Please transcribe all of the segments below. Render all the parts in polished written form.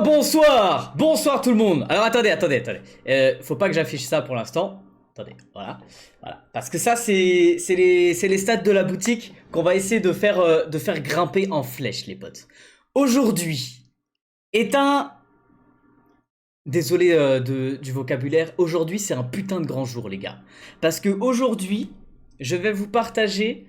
Bonsoir! Bonsoir tout le monde! Alors attendez. Faut pas que j'affiche ça pour l'instant. Attendez, voilà. Parce que ça, c'est les stats de la boutique qu'on va essayer de faire grimper en flèche, les potes. Aujourd'hui est un... Désolé du vocabulaire. Aujourd'hui, c'est un putain de grand jour, les gars. Parce que aujourd'hui, je vais vous partager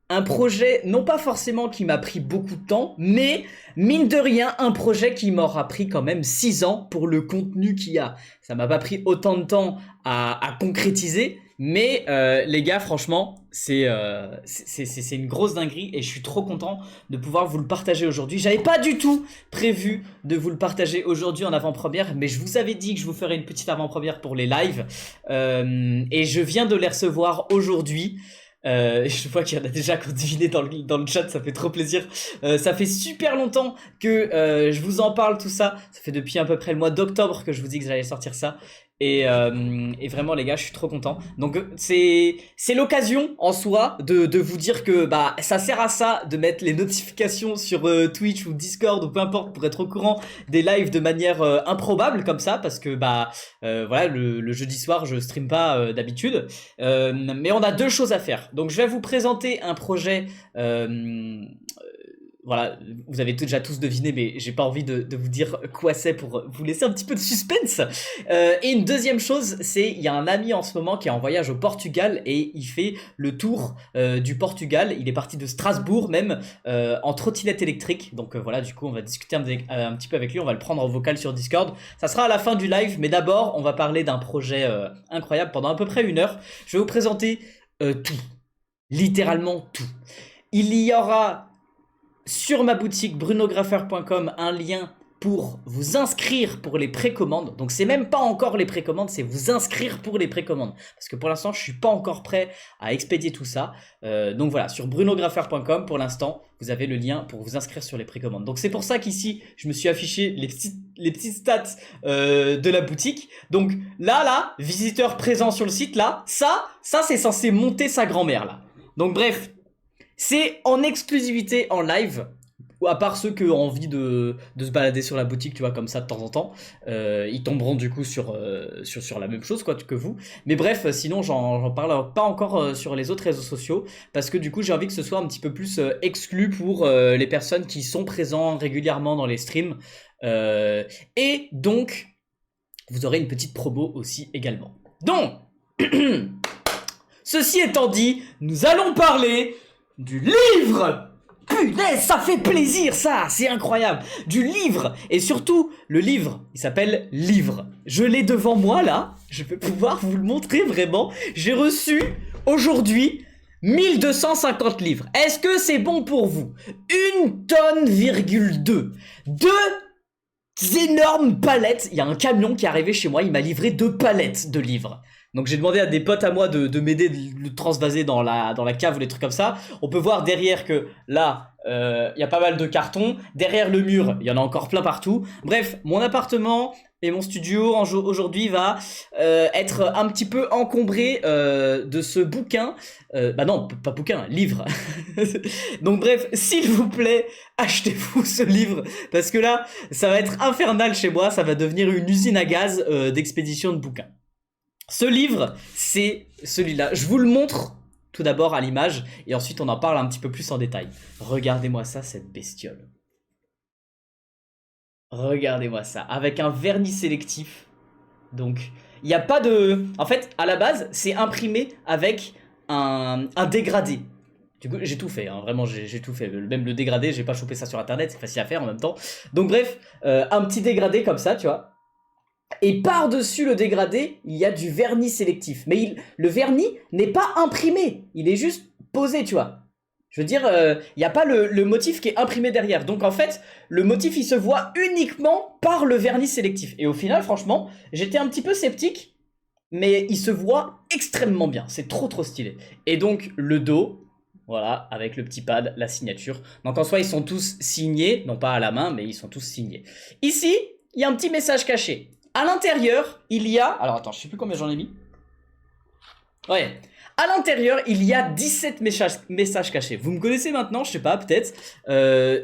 un projet, non pas forcément qui m'a pris beaucoup de temps, mais mine de rien, un projet qui m'aura pris quand même 6 ans pour le contenu qu'il y a. Ça m'a pas pris autant de temps à concrétiser, mais les gars, franchement, c'est une grosse dinguerie et je suis trop content de pouvoir vous le partager aujourd'hui. J'avais pas du tout prévu de vous le partager aujourd'hui en avant-première, mais je vous avais dit que je vous ferais une petite avant-première pour les lives et je viens de les recevoir aujourd'hui. Je vois qu'il y en a déjà qui ont deviné dans le chat, ça fait trop plaisir. Ça fait super longtemps que je vous en parle, tout ça. Ça fait depuis à peu près le mois d'octobre que je vous dis que j'allais sortir ça. Et vraiment les gars, je suis trop content. Donc c'est l'occasion en soi de vous dire que bah ça sert à ça de mettre les notifications sur Twitch ou Discord ou peu importe pour être au courant des lives de manière improbable comme ça, parce que bah voilà, le jeudi soir je stream pas d'habitude, mais on a deux choses à faire. Donc je vais vous présenter un projet. Voilà, vous avez déjà tous deviné, mais j'ai pas envie de vous dire quoi c'est pour vous laisser un petit peu de suspense. Et une deuxième chose, c'est il y a un ami en ce moment qui est en voyage au Portugal et il fait le tour du Portugal. Il est parti de Strasbourg même en trottinette électrique. Donc voilà, du coup on va discuter un petit peu avec lui. On va le prendre en vocal sur Discord. Ça sera à la fin du live, mais d'abord on va parler d'un projet incroyable pendant à peu près 1 heure. Je vais vous présenter tout, littéralement tout. Il y aura sur ma boutique brunographer.com un lien pour vous inscrire pour les précommandes. Donc c'est même pas encore les précommandes, c'est vous inscrire pour les précommandes. Parce que pour l'instant je suis pas encore prêt à expédier tout ça. Donc voilà, sur brunographer.com pour l'instant vous avez le lien pour vous inscrire sur les précommandes. Donc c'est pour ça qu'ici je me suis affiché les petites stats de la boutique. Donc là, visiteur présent sur le site, là, ça c'est censé monter sa grand-mère là. Donc bref, c'est en exclusivité en live, à part ceux qui ont envie de se balader sur la boutique, tu vois, comme ça de temps en temps. Ils tomberont du coup sur la même chose quoi, que vous. Mais bref, sinon j'en parle pas encore sur les autres réseaux sociaux, parce que du coup j'ai envie que ce soit un petit peu plus exclu pour les personnes qui sont présentes régulièrement dans les streams. Et donc, vous aurez une petite promo aussi également. Donc, ceci étant dit, nous allons parler du livre. Punaise, ça fait plaisir ça, c'est incroyable. Du livre, et surtout le livre, il s'appelle Livre. Je l'ai devant moi là, je vais pouvoir vous le montrer vraiment. J'ai reçu aujourd'hui 1250 livres. Est-ce que c'est bon pour vous? 1,2 tonne. Deux énormes palettes. Il y a un camion qui est arrivé chez moi, il m'a livré 2 palettes de livres. Donc j'ai demandé à des potes à moi de m'aider de le transvaser dans la cave ou des trucs comme ça. On peut voir derrière que là, il y a pas mal de cartons. Derrière le mur, il y en a encore plein partout. Bref, mon appartement et mon studio aujourd'hui va être un petit peu encombré de ce bouquin. Bah non, pas bouquin, livre. Donc bref, s'il vous plaît, achetez-vous ce livre. Parce que là, ça va être infernal chez moi. Ça va devenir une usine à gaz d'expédition de bouquins. Ce livre, c'est celui-là. Je vous le montre tout d'abord à l'image et ensuite on en parle un petit peu plus en détail. Regardez-moi ça, cette bestiole. Regardez-moi ça, avec un vernis sélectif. Donc, il n'y a pas de... En fait, à la base, c'est imprimé avec un dégradé. Du coup, j'ai tout fait, hein. Vraiment, j'ai tout fait. Même le dégradé, j'ai pas chopé ça sur internet, c'est facile à faire en même temps. Donc bref, un petit dégradé comme ça, tu vois. Et par-dessus le dégradé, il y a du vernis sélectif. Mais le vernis n'est pas imprimé, il est juste posé, tu vois. Je veux dire, il n'y a pas le motif qui est imprimé derrière. Donc en fait, le motif, il se voit uniquement par le vernis sélectif. Et au final, franchement, j'étais un petit peu sceptique, mais il se voit extrêmement bien. C'est trop stylé. Et donc, le dos... Voilà, avec le petit pad, la signature. Donc en soi, ils sont tous signés, non pas à la main, mais ils sont tous signés. Ici, il y a un petit message caché. À l'intérieur, il y a... Alors attends, je sais plus combien j'en ai mis. Ouais. À l'intérieur, il y a 17 messages cachés. Vous me connaissez maintenant, je sais pas, peut-être.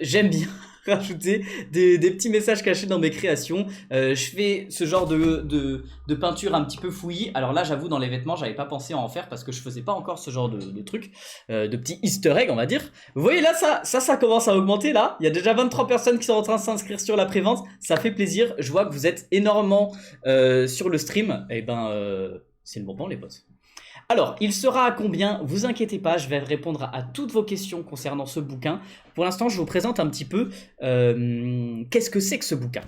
J'aime bien... rajouter des petits messages cachés dans mes créations. Je fais ce genre de peinture un petit peu fouillis. Alors là, j'avoue, dans les vêtements, j'avais pas pensé à en faire parce que je faisais pas encore ce genre de truc, de petits easter eggs, on va dire. Vous voyez là, ça commence à augmenter là. Il y a déjà 23 personnes qui sont en train de s'inscrire sur la prévente. Ça fait plaisir. Je vois que vous êtes énormément sur le stream. Et ben, c'est le moment, les potes. Alors, il sera à combien? Vous inquiétez pas, je vais répondre à toutes vos questions concernant ce bouquin. Pour l'instant, je vous présente un petit peu qu'est-ce que c'est que ce bouquin.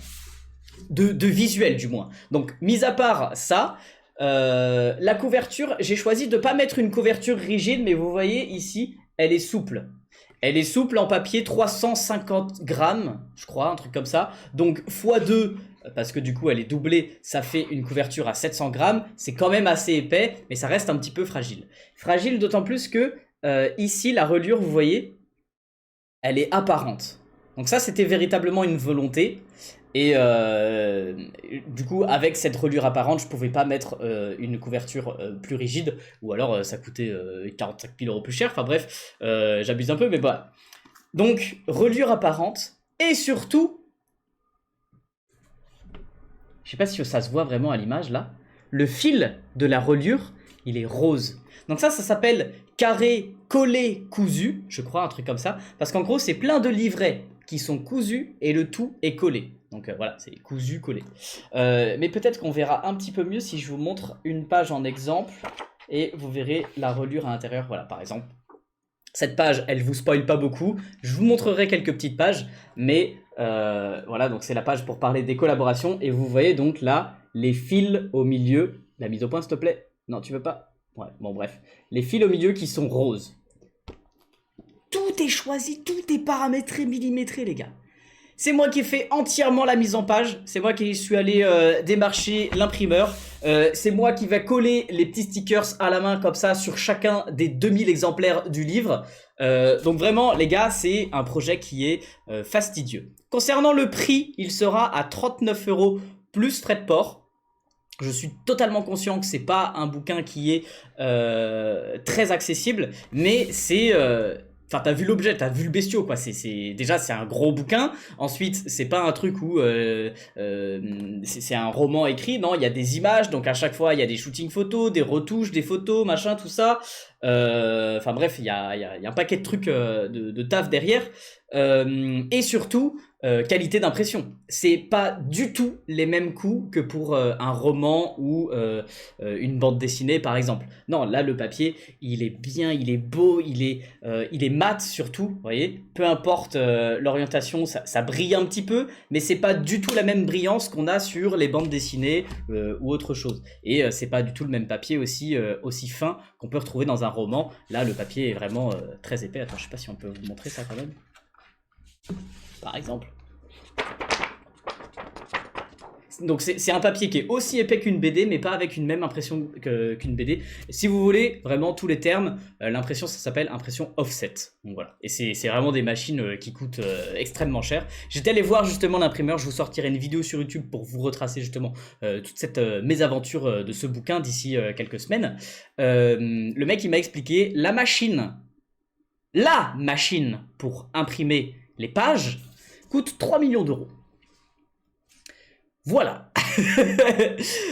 De visuel, du moins. Donc, mis à part ça, la couverture, j'ai choisi de ne pas mettre une couverture rigide, mais vous voyez ici, elle est souple. Elle est souple en papier, 350 grammes, je crois, un truc comme ça. Donc, x2, parce que du coup, elle est doublée, ça fait une couverture à 700 grammes. C'est quand même assez épais, mais ça reste un petit peu fragile. Fragile d'autant plus que, ici, la reliure, vous voyez, elle est apparente. Donc ça, c'était véritablement une volonté. Et du coup, avec cette reliure apparente, je pouvais pas mettre une couverture plus rigide, ou alors ça coûtait 45 000 € plus cher. Enfin bref, j'abuse un peu, mais voilà. Donc, reliure apparente, et surtout, je sais pas si ça se voit vraiment à l'image là, le fil de la reliure, il est rose. Donc ça s'appelle carré collé cousu, je crois, un truc comme ça, parce qu'en gros, c'est plein de livrets qui sont cousus et le tout est collé. Donc voilà, c'est cousu, collé. Mais peut-être qu'on verra un petit peu mieux si je vous montre une page en exemple et vous verrez la reliure à l'intérieur. Voilà, par exemple, cette page, elle vous spoil pas beaucoup. Je vous montrerai quelques petites pages, mais voilà, donc c'est la page pour parler des collaborations. Et vous voyez donc là, les fils au milieu. La mise au point, s'il te plaît. Non, tu veux pas? Ouais, bon, bref. Les fils au milieu qui sont roses. Tout est choisi, tout est paramétré, millimétré, les gars. C'est moi qui ai fait entièrement la mise en page. C'est moi qui suis allé démarcher l'imprimeur. C'est moi qui va coller les petits stickers à la main comme ça sur chacun des 2000 exemplaires du livre. Donc vraiment, les gars, c'est un projet qui est fastidieux. Concernant le prix, il sera à 39 € plus frais de port. Je suis totalement conscient que c'est pas un bouquin qui est très accessible, mais c'est... Enfin, t'as vu l'objet, t'as vu le bestiau, quoi. Déjà, c'est un gros bouquin. Ensuite, c'est pas un truc où c'est un roman écrit. Non, il y a des images. Donc, à chaque fois, il y a des shootings photos, des retouches, des photos, machin, tout ça. Enfin, bref, il y a un paquet de trucs de taf derrière. Et surtout, qualité d'impression. C'est pas du tout les mêmes coûts que pour un roman ou une bande dessinée, par exemple. Non, là, le papier, il est bien, il est beau, il est mat surtout, vous voyez. Peu importe l'orientation, ça brille un petit peu, mais c'est pas du tout la même brillance qu'on a sur les bandes dessinées ou autre chose. Et c'est pas du tout le même papier aussi fin qu'on peut retrouver dans un roman. Là, le papier est vraiment très épais. Attends, je sais pas si on peut vous montrer ça quand même. Par exemple. Donc c'est un papier qui est aussi épais qu'une BD, mais pas avec une même impression qu'une BD. Si vous voulez vraiment tous les termes, l'impression, ça s'appelle impression offset. Donc voilà. Et c'est vraiment des machines qui coûtent extrêmement cher. J'étais allé voir justement l'imprimeur. Je vous sortirai une vidéo sur YouTube pour vous retracer justement toute cette mésaventure de ce bouquin d'ici quelques semaines. Le mec, il m'a expliqué la machine pour imprimer les pages coûte 3 millions d'euros. Voilà.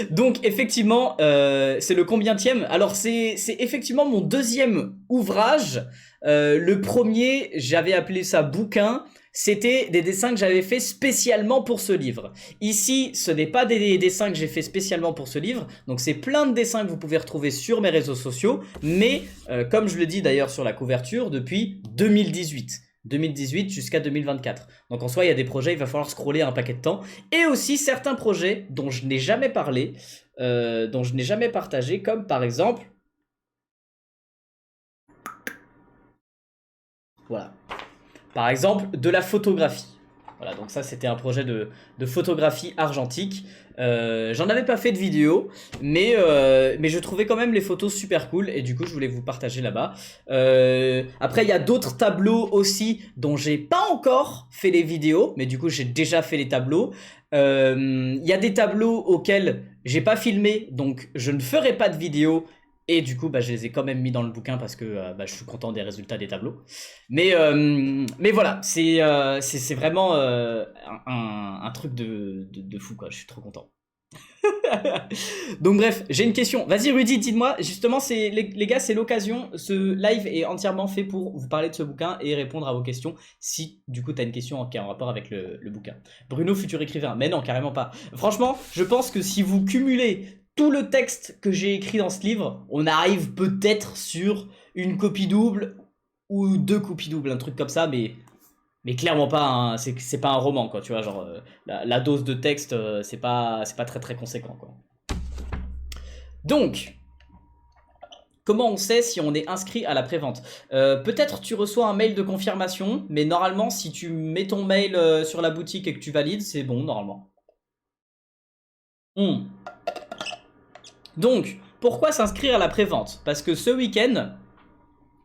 Donc effectivement, c'est le combientième? Alors c'est effectivement mon deuxième ouvrage. Le premier, j'avais appelé ça bouquin. C'était des dessins que j'avais fait spécialement pour ce livre. Ici, ce n'est pas des dessins que j'ai fait spécialement pour ce livre. Donc c'est plein de dessins que vous pouvez retrouver sur mes réseaux sociaux. Mais comme je le dis d'ailleurs sur la couverture, depuis 2018 jusqu'à 2024. Donc en soi, il y a des projets, il va falloir scroller un paquet de temps. Et aussi certains projets dont je n'ai jamais parlé, dont je n'ai jamais partagé, comme par exemple... Voilà. Par exemple, de la photographie. Voilà, donc ça, c'était un projet de photographie argentique. J'en avais pas fait de vidéo, mais je trouvais quand même les photos super cool et du coup, je voulais vous partager là-bas. Après, il y a d'autres tableaux aussi dont j'ai pas encore fait les vidéos, mais du coup, j'ai déjà fait les tableaux. Il y a des tableaux auxquels j'ai pas filmé, donc je ne ferai pas de vidéo. Et du coup, bah, je les ai quand même mis dans le bouquin parce que bah, je suis content des résultats des tableaux. Mais voilà, c'est vraiment un truc de fou, quoi. Je suis trop content. Donc bref, j'ai une question. Vas-y Rudy, dites-moi. Justement, les gars, c'est l'occasion. Ce live est entièrement fait pour vous parler de ce bouquin et répondre à vos questions. Si du coup tu as une question qui a un rapport avec le bouquin. Bruno, futur écrivain. Mais non, carrément pas. Franchement, je pense que si vous cumulez tout le texte que j'ai écrit dans ce livre, on arrive peut-être sur une copie double ou deux copies doubles, un truc comme ça, mais clairement pas c'est pas un roman, quoi, tu vois, genre la dose de texte c'est pas très très conséquent, quoi. Donc, comment on sait si on est inscrit à la prévente? Peut-être tu reçois un mail de confirmation, mais normalement si tu mets ton mail sur la boutique et que tu valides, c'est bon normalement. Hmm. Donc, pourquoi s'inscrire à la prévente? Parce que ce week-end,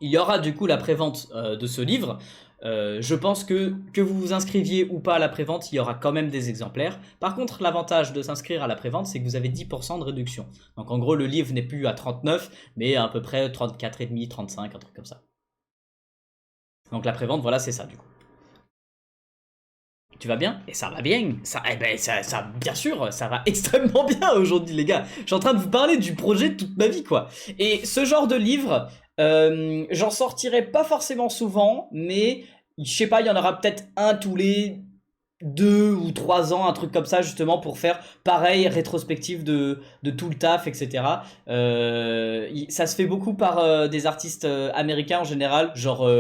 il y aura du coup la prévente de ce livre. Je pense que vous vous inscriviez ou pas à la prévente, il y aura quand même des exemplaires. Par contre, l'avantage de s'inscrire à la prévente, c'est que vous avez 10% de réduction. Donc en gros, le livre n'est plus à 39, mais à peu près 34,5, 35, un truc comme ça. Donc la prévente, voilà, c'est ça du coup. Tu vas bien? Et ça va bien. Ça, eh ben, ça, bien sûr, ça va extrêmement bien aujourd'hui, les gars. Je suis en train de vous parler du projet de toute ma vie, quoi. Et ce genre de livre, j'en sortirai pas forcément souvent, mais je sais pas, il y en aura peut-être un tous les 2 ou 3 ans, un truc comme ça, justement, pour faire pareil, rétrospective de tout le taf, etc. Ça se fait beaucoup par des artistes américains en général, genre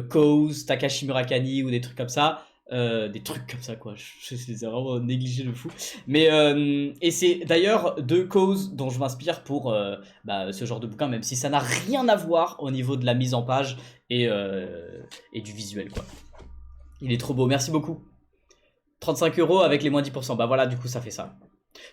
Koz, Takashi Murakami ou des trucs comme ça. Des trucs comme ça, quoi. Je les ai vraiment négligés de fou. Mais et c'est d'ailleurs de Cause dont je m'inspire pour bah, ce genre de bouquin, même si ça n'a rien à voir au niveau de la mise en page et du visuel, quoi. Il est trop beau, merci beaucoup. 35 € avec les moins 10%. Bah voilà, du coup, ça fait ça.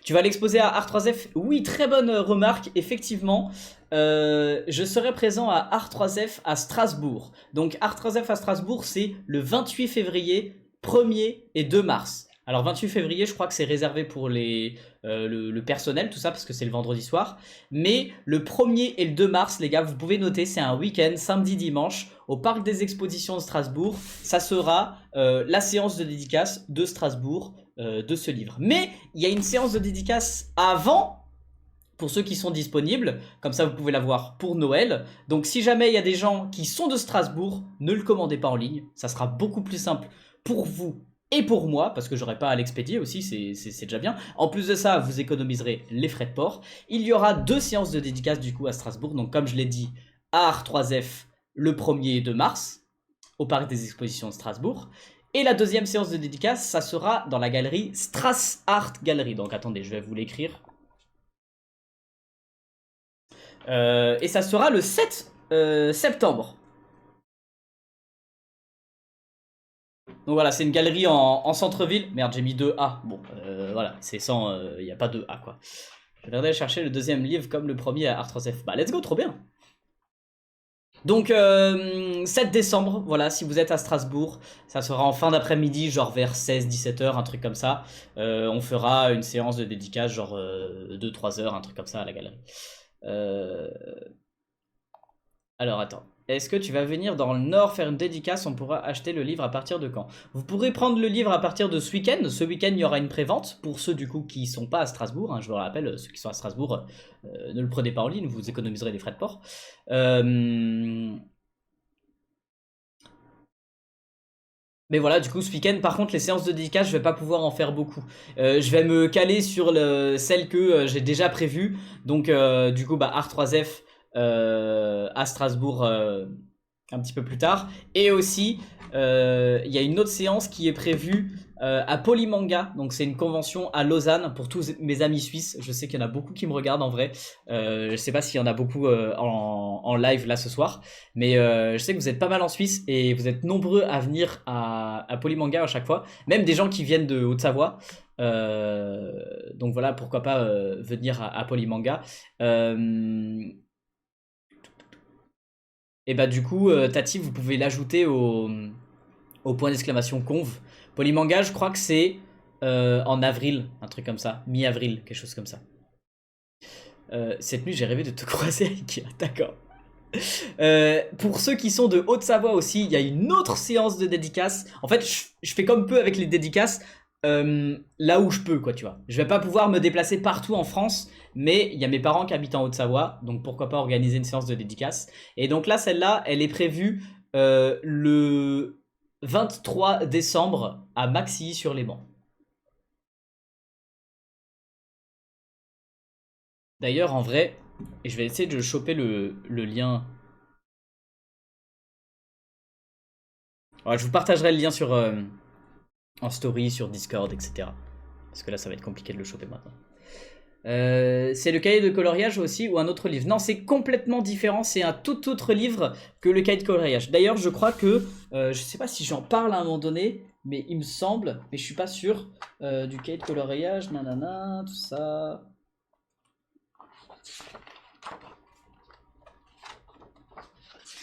Tu vas l'exposer à Art3F? Oui, très bonne remarque, effectivement. Je serai présent à Art3F à Strasbourg. Donc Art3F à Strasbourg, c'est le 28 février, 1er et 2 mars. Alors 28 février, je crois que c'est réservé pour le personnel, tout ça, parce que c'est le vendredi soir. Mais le 1er et le 2 mars, les gars, vous pouvez noter, c'est un week-end, samedi, dimanche, au Parc des Expositions de Strasbourg. Ça sera la séance de dédicace de Strasbourg de ce livre. Mais il y a une séance de dédicace avant, pour ceux qui sont disponibles, comme ça vous pouvez la voir pour Noël. Donc si jamais il y a des gens qui sont de Strasbourg, ne le commandez pas en ligne, ça sera beaucoup plus simple pour vous et pour moi, parce que j'aurai pas à l'expédier aussi, c'est déjà bien. En plus de ça, vous économiserez les frais de port. Il y aura 2 séances de dédicace du coup à Strasbourg, donc comme je l'ai dit, à Art3F le 1er et 2 mars, au Parc des Expositions de Strasbourg. Et la deuxième séance de dédicace, ça sera dans la galerie Strass Art Gallery. Donc attendez, je vais vous l'écrire. Et ça sera le 7 septembre. Donc voilà, c'est une galerie en centre-ville. Merde, j'ai mis 2A. Bon, voilà, c'est sans... Il n'y a pas de A, quoi. Je viendrai chercher le deuxième livre comme le premier à Art3F. Bah, let's go, trop bien. Donc, 7 décembre, voilà, si vous êtes à Strasbourg, ça sera en fin d'après-midi, genre vers 16-17 heures, un truc comme ça. On fera une séance de dédicace, genre 2-3 heures, un truc comme ça à la galerie. Euh, Alors attends, est-ce que tu vas venir dans le Nord faire une dédicace? On pourra acheter le livre à partir de quand? Vous pourrez prendre le livre à partir de ce week-end. Ce week-end, il y aura une prévente pour ceux du coup qui sont pas à Strasbourg, hein. Je vous le rappelle, ceux qui sont à Strasbourg, ne le prenez pas en ligne, vous économiserez des frais de port. Mais voilà, du coup, ce week-end, par contre, les séances de dédicace, je vais pas pouvoir en faire beaucoup. Je vais me caler sur celles que j'ai déjà prévues. Donc, du coup, bah, Art3F à Strasbourg un petit peu plus tard. Et aussi, il y a une autre séance qui est prévue à Polymanga. Donc, c'est une convention à Lausanne pour tous mes amis suisses. Je sais qu'il y en a beaucoup qui me regardent en vrai. Je sais pas s'il y en a beaucoup en live là ce soir. Mais je sais que vous êtes pas mal en Suisse et vous êtes nombreux à venir à Polymanga à chaque fois. Même des gens qui viennent de Haute-Savoie. Donc voilà, pourquoi pas venir à Polymanga. Et bah du coup, Tati, vous pouvez l'ajouter au point d'exclamation conv. Polymanga, je crois que c'est en avril, un truc comme ça. Mi-avril, quelque chose comme ça. Cette nuit, j'ai rêvé de te croiser à Ikea. D'accord. Pour ceux qui sont de Haute-Savoie aussi, il y a une autre séance de dédicaces. En fait, je fais comme peu avec les dédicaces, là où je peux, quoi, tu vois. Je vais pas pouvoir me déplacer partout en France, mais il y a mes parents qui habitent en Haute-Savoie, donc pourquoi pas organiser une séance de dédicaces. Et donc là, celle-là, elle est prévue le 23 décembre à Maxilly-sur-les-Bancs. D'ailleurs, en vrai, je vais essayer de choper le lien. Ouais, je vous partagerai le lien sur, en story, sur Discord, etc. Parce que là, ça va être compliqué de le choper maintenant. C'est le cahier de coloriage aussi ou un autre livre? Non, c'est complètement différent. C'est un tout autre livre que le cahier de coloriage. D'ailleurs, je crois que, je sais pas si j'en parle à un moment donné, mais il me semble, mais je suis pas sûr, du cahier de coloriage, nanana, tout ça.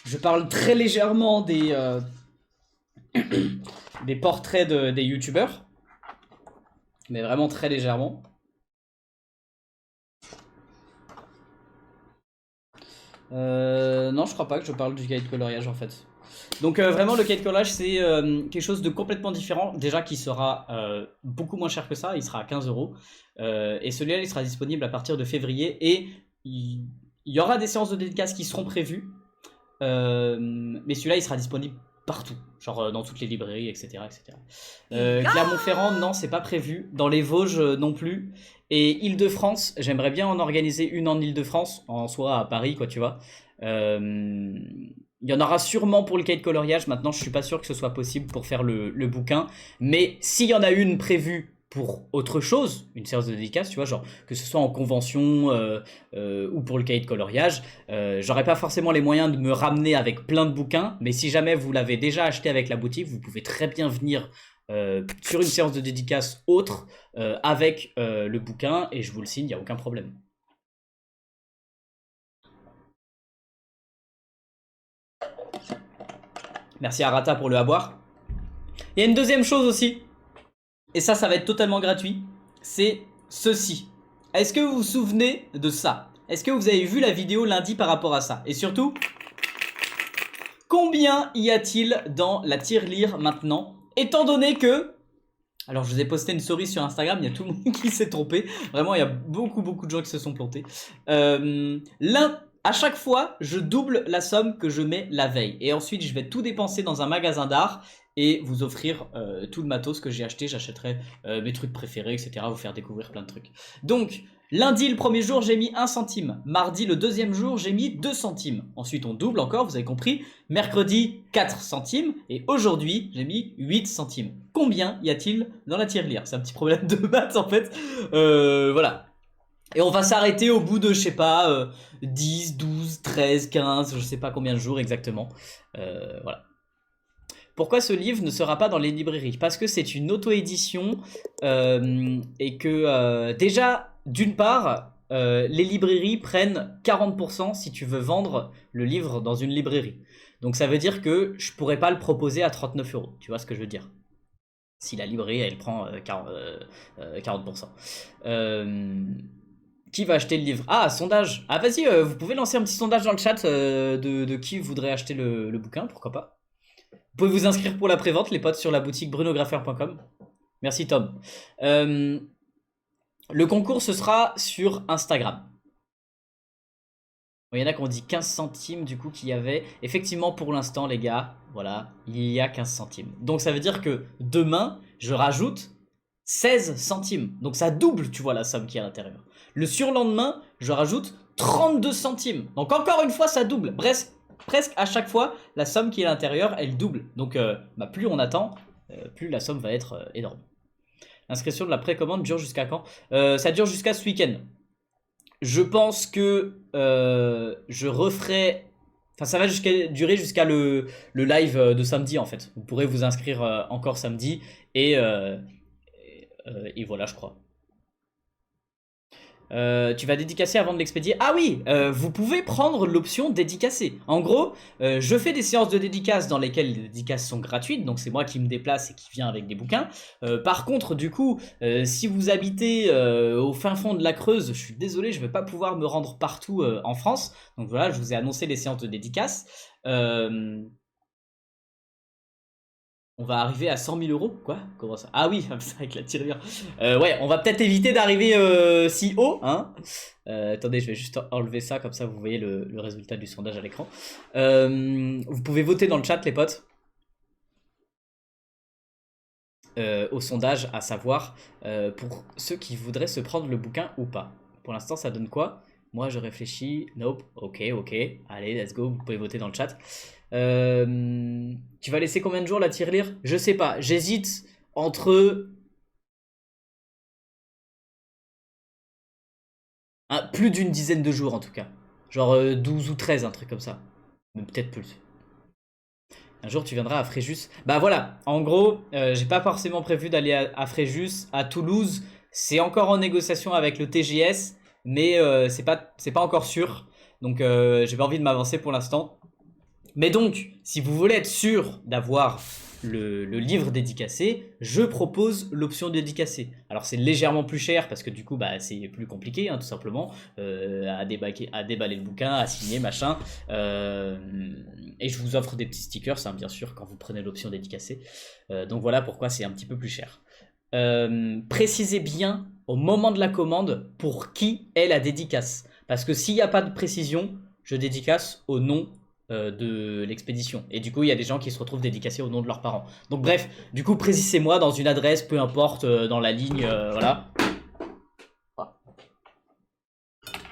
Je parle très légèrement des portraits des youtubeurs, mais vraiment très légèrement. Non, je crois pas que je parle du cahier de coloriage en fait. Donc vraiment le cahier de coloriage c'est quelque chose de complètement différent, déjà qui sera beaucoup moins cher que ça, il sera à 15 euros. Et celui-là il sera disponible à partir de février et il y aura des séances de dédicaces qui seront prévues. Mais celui-là il sera disponible partout, genre dans toutes les librairies, etc. etc. Clermont-Ferrand, non, c'est pas prévu. Dans les Vosges, non plus. Et Île-de-France, j'aimerais bien en organiser une en Île-de-France, en soit à Paris, quoi, tu vois. Il y en aura sûrement pour le cahier de coloriage. Maintenant, je suis pas sûr que ce soit possible pour faire le bouquin. Mais s'il y en a une prévue pour autre chose, une séance de dédicace, tu vois, genre que ce soit en convention ou pour le cahier de coloriage, j'aurais pas forcément les moyens de me ramener avec plein de bouquins, mais si jamais vous l'avez déjà acheté avec la boutique, vous pouvez très bien venir sur une séance de dédicace autre avec le bouquin et je vous le signe, il n'y a aucun problème. Merci à Rata pour le avoir. Il y a une deuxième chose aussi, et ça va être totalement gratuit, c'est ceci. Est-ce que vous vous souvenez de ça? Est-ce que vous avez vu la vidéo lundi par rapport à ça? Et surtout, combien y a-t-il dans la tirelire maintenant? Étant donné que... Alors je vous ai posté une story sur Instagram, il y a tout le monde qui s'est trompé. Vraiment, il y a beaucoup de gens qui se sont plantés. À chaque fois, je double la somme que je mets la veille. Et ensuite, je vais tout dépenser dans un magasin d'art et vous offrir tout le matos que j'ai acheté. J'achèterai mes trucs préférés, etc. Vous faire découvrir plein de trucs. Donc, lundi, le premier jour, j'ai mis 1 centime. Mardi, le deuxième jour, j'ai mis 2 centimes. Ensuite, on double encore, vous avez compris. Mercredi, 4 centimes. Et aujourd'hui, j'ai mis 8 centimes. Combien y a-t-il dans la tirelire? C'est un petit problème de maths, en fait. Voilà. Et on va s'arrêter au bout de, je sais pas, 10, 12, 13, 15, je sais pas combien de jours exactement. Voilà. Pourquoi ce livre ne sera pas dans les librairies? Parce que c'est une auto-édition et que déjà, d'une part, les librairies prennent 40% si tu veux vendre le livre dans une librairie. Donc ça veut dire que je pourrais pas le proposer à 39 euros. Tu vois ce que je veux dire? Si la librairie, elle prend 40%. Qui va acheter le livre? Ah, sondage. Ah, vas-y, vous pouvez lancer un petit sondage dans le chat de qui voudrait acheter le bouquin, pourquoi pas. Vous pouvez vous inscrire pour la prévente, les potes, sur la boutique brunographer.com. Merci Tom. Le concours, ce sera sur Instagram. Il y en a qui ont dit 15 centimes du coup qu'il y avait. Effectivement, pour l'instant, les gars, voilà, il y a 15 centimes. Donc ça veut dire que demain, je rajoute 16 centimes. Donc ça double, tu vois, la somme qui est à l'intérieur. Le surlendemain, je rajoute 32 centimes. Donc encore une fois, ça double. Presque à chaque fois, la somme qui est à l'intérieur, elle double. Donc plus on attend, plus la somme va être énorme. L'inscription de la précommande dure jusqu'à quand? Ça dure jusqu'à ce week-end. Je pense que je referai... Enfin, ça va durer jusqu'à le live de samedi, en fait. Vous pourrez vous inscrire encore samedi. Et voilà, je crois. Tu vas dédicacer avant de l'expédier. Ah oui, vous pouvez prendre l'option dédicacer. En gros, je fais des séances de dédicace dans lesquelles les dédicaces sont gratuites, donc c'est moi qui me déplace et qui viens avec des bouquins. Par contre, du coup, si vous habitez au fin fond de la Creuse, je suis désolé, je ne vais pas pouvoir me rendre partout en France. Donc voilà, je vous ai annoncé les séances de dédicace. On va arriver à 100 000 euros. Quoi? Comment ça? Ah oui, avec la tirelire. Ouais, on va peut-être éviter d'arriver si haut. Hein. Attendez, je vais juste enlever ça, comme ça vous voyez le résultat du sondage à l'écran. Vous pouvez voter dans le chat, les potes. Au sondage, à savoir pour ceux qui voudraient se prendre le bouquin ou pas. Pour l'instant, ça donne quoi? Moi, je réfléchis. Nope. Ok, ok. Allez, let's go. Vous pouvez voter dans le chat. Tu vas laisser combien de jours la tirelire? Je sais pas. J'hésite entre plus d'une dizaine de jours en tout cas. Genre 12 ou 13, un truc comme ça. Mais peut-être plus. Un jour tu viendras à Fréjus. Bah voilà, en gros, j'ai pas forcément prévu d'aller à Fréjus, à Toulouse. C'est encore en négociation avec le TGS, mais c'est pas encore sûr. Donc j'ai pas envie de m'avancer pour l'instant. Mais donc, si vous voulez être sûr d'avoir le livre dédicacé, je propose l'option dédicacée. Alors c'est légèrement plus cher parce que du coup bah, c'est plus compliqué hein, tout simplement à déballer le bouquin, à signer machin. Et je vous offre des petits stickers hein, bien sûr quand vous prenez l'option dédicacée. Donc voilà pourquoi c'est un petit peu plus cher. Précisez bien au moment de la commande pour qui est la dédicace. Parce que s'il n'y a pas de précision, je dédicace au nom de l'expédition. Et du coup, il y a des gens qui se retrouvent dédicacés au nom de leurs parents. Donc bref, du coup, précisez-moi dans une adresse, peu importe, dans la ligne, voilà.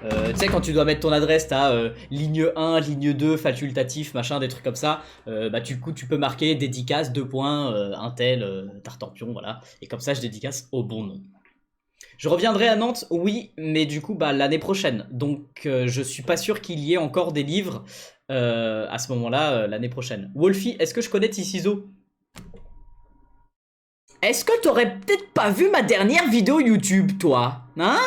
Tu sais, quand tu dois mettre ton adresse, t'as ligne 1, ligne 2, facultatif, machin, des trucs comme ça. Bah, du coup, tu peux marquer dédicace, 2 points, un tel, Tartampion, voilà. Et comme ça, je dédicace au bon nom. Je reviendrai à Nantes, oui, mais du coup, bah, l'année prochaine. Donc, je suis pas sûr qu'il y ait encore des livres à ce moment-là, l'année prochaine. Wolfie, est-ce que je connais Ticizo? Est-ce que t'aurais peut-être pas vu ma dernière vidéo YouTube, toi? Hein?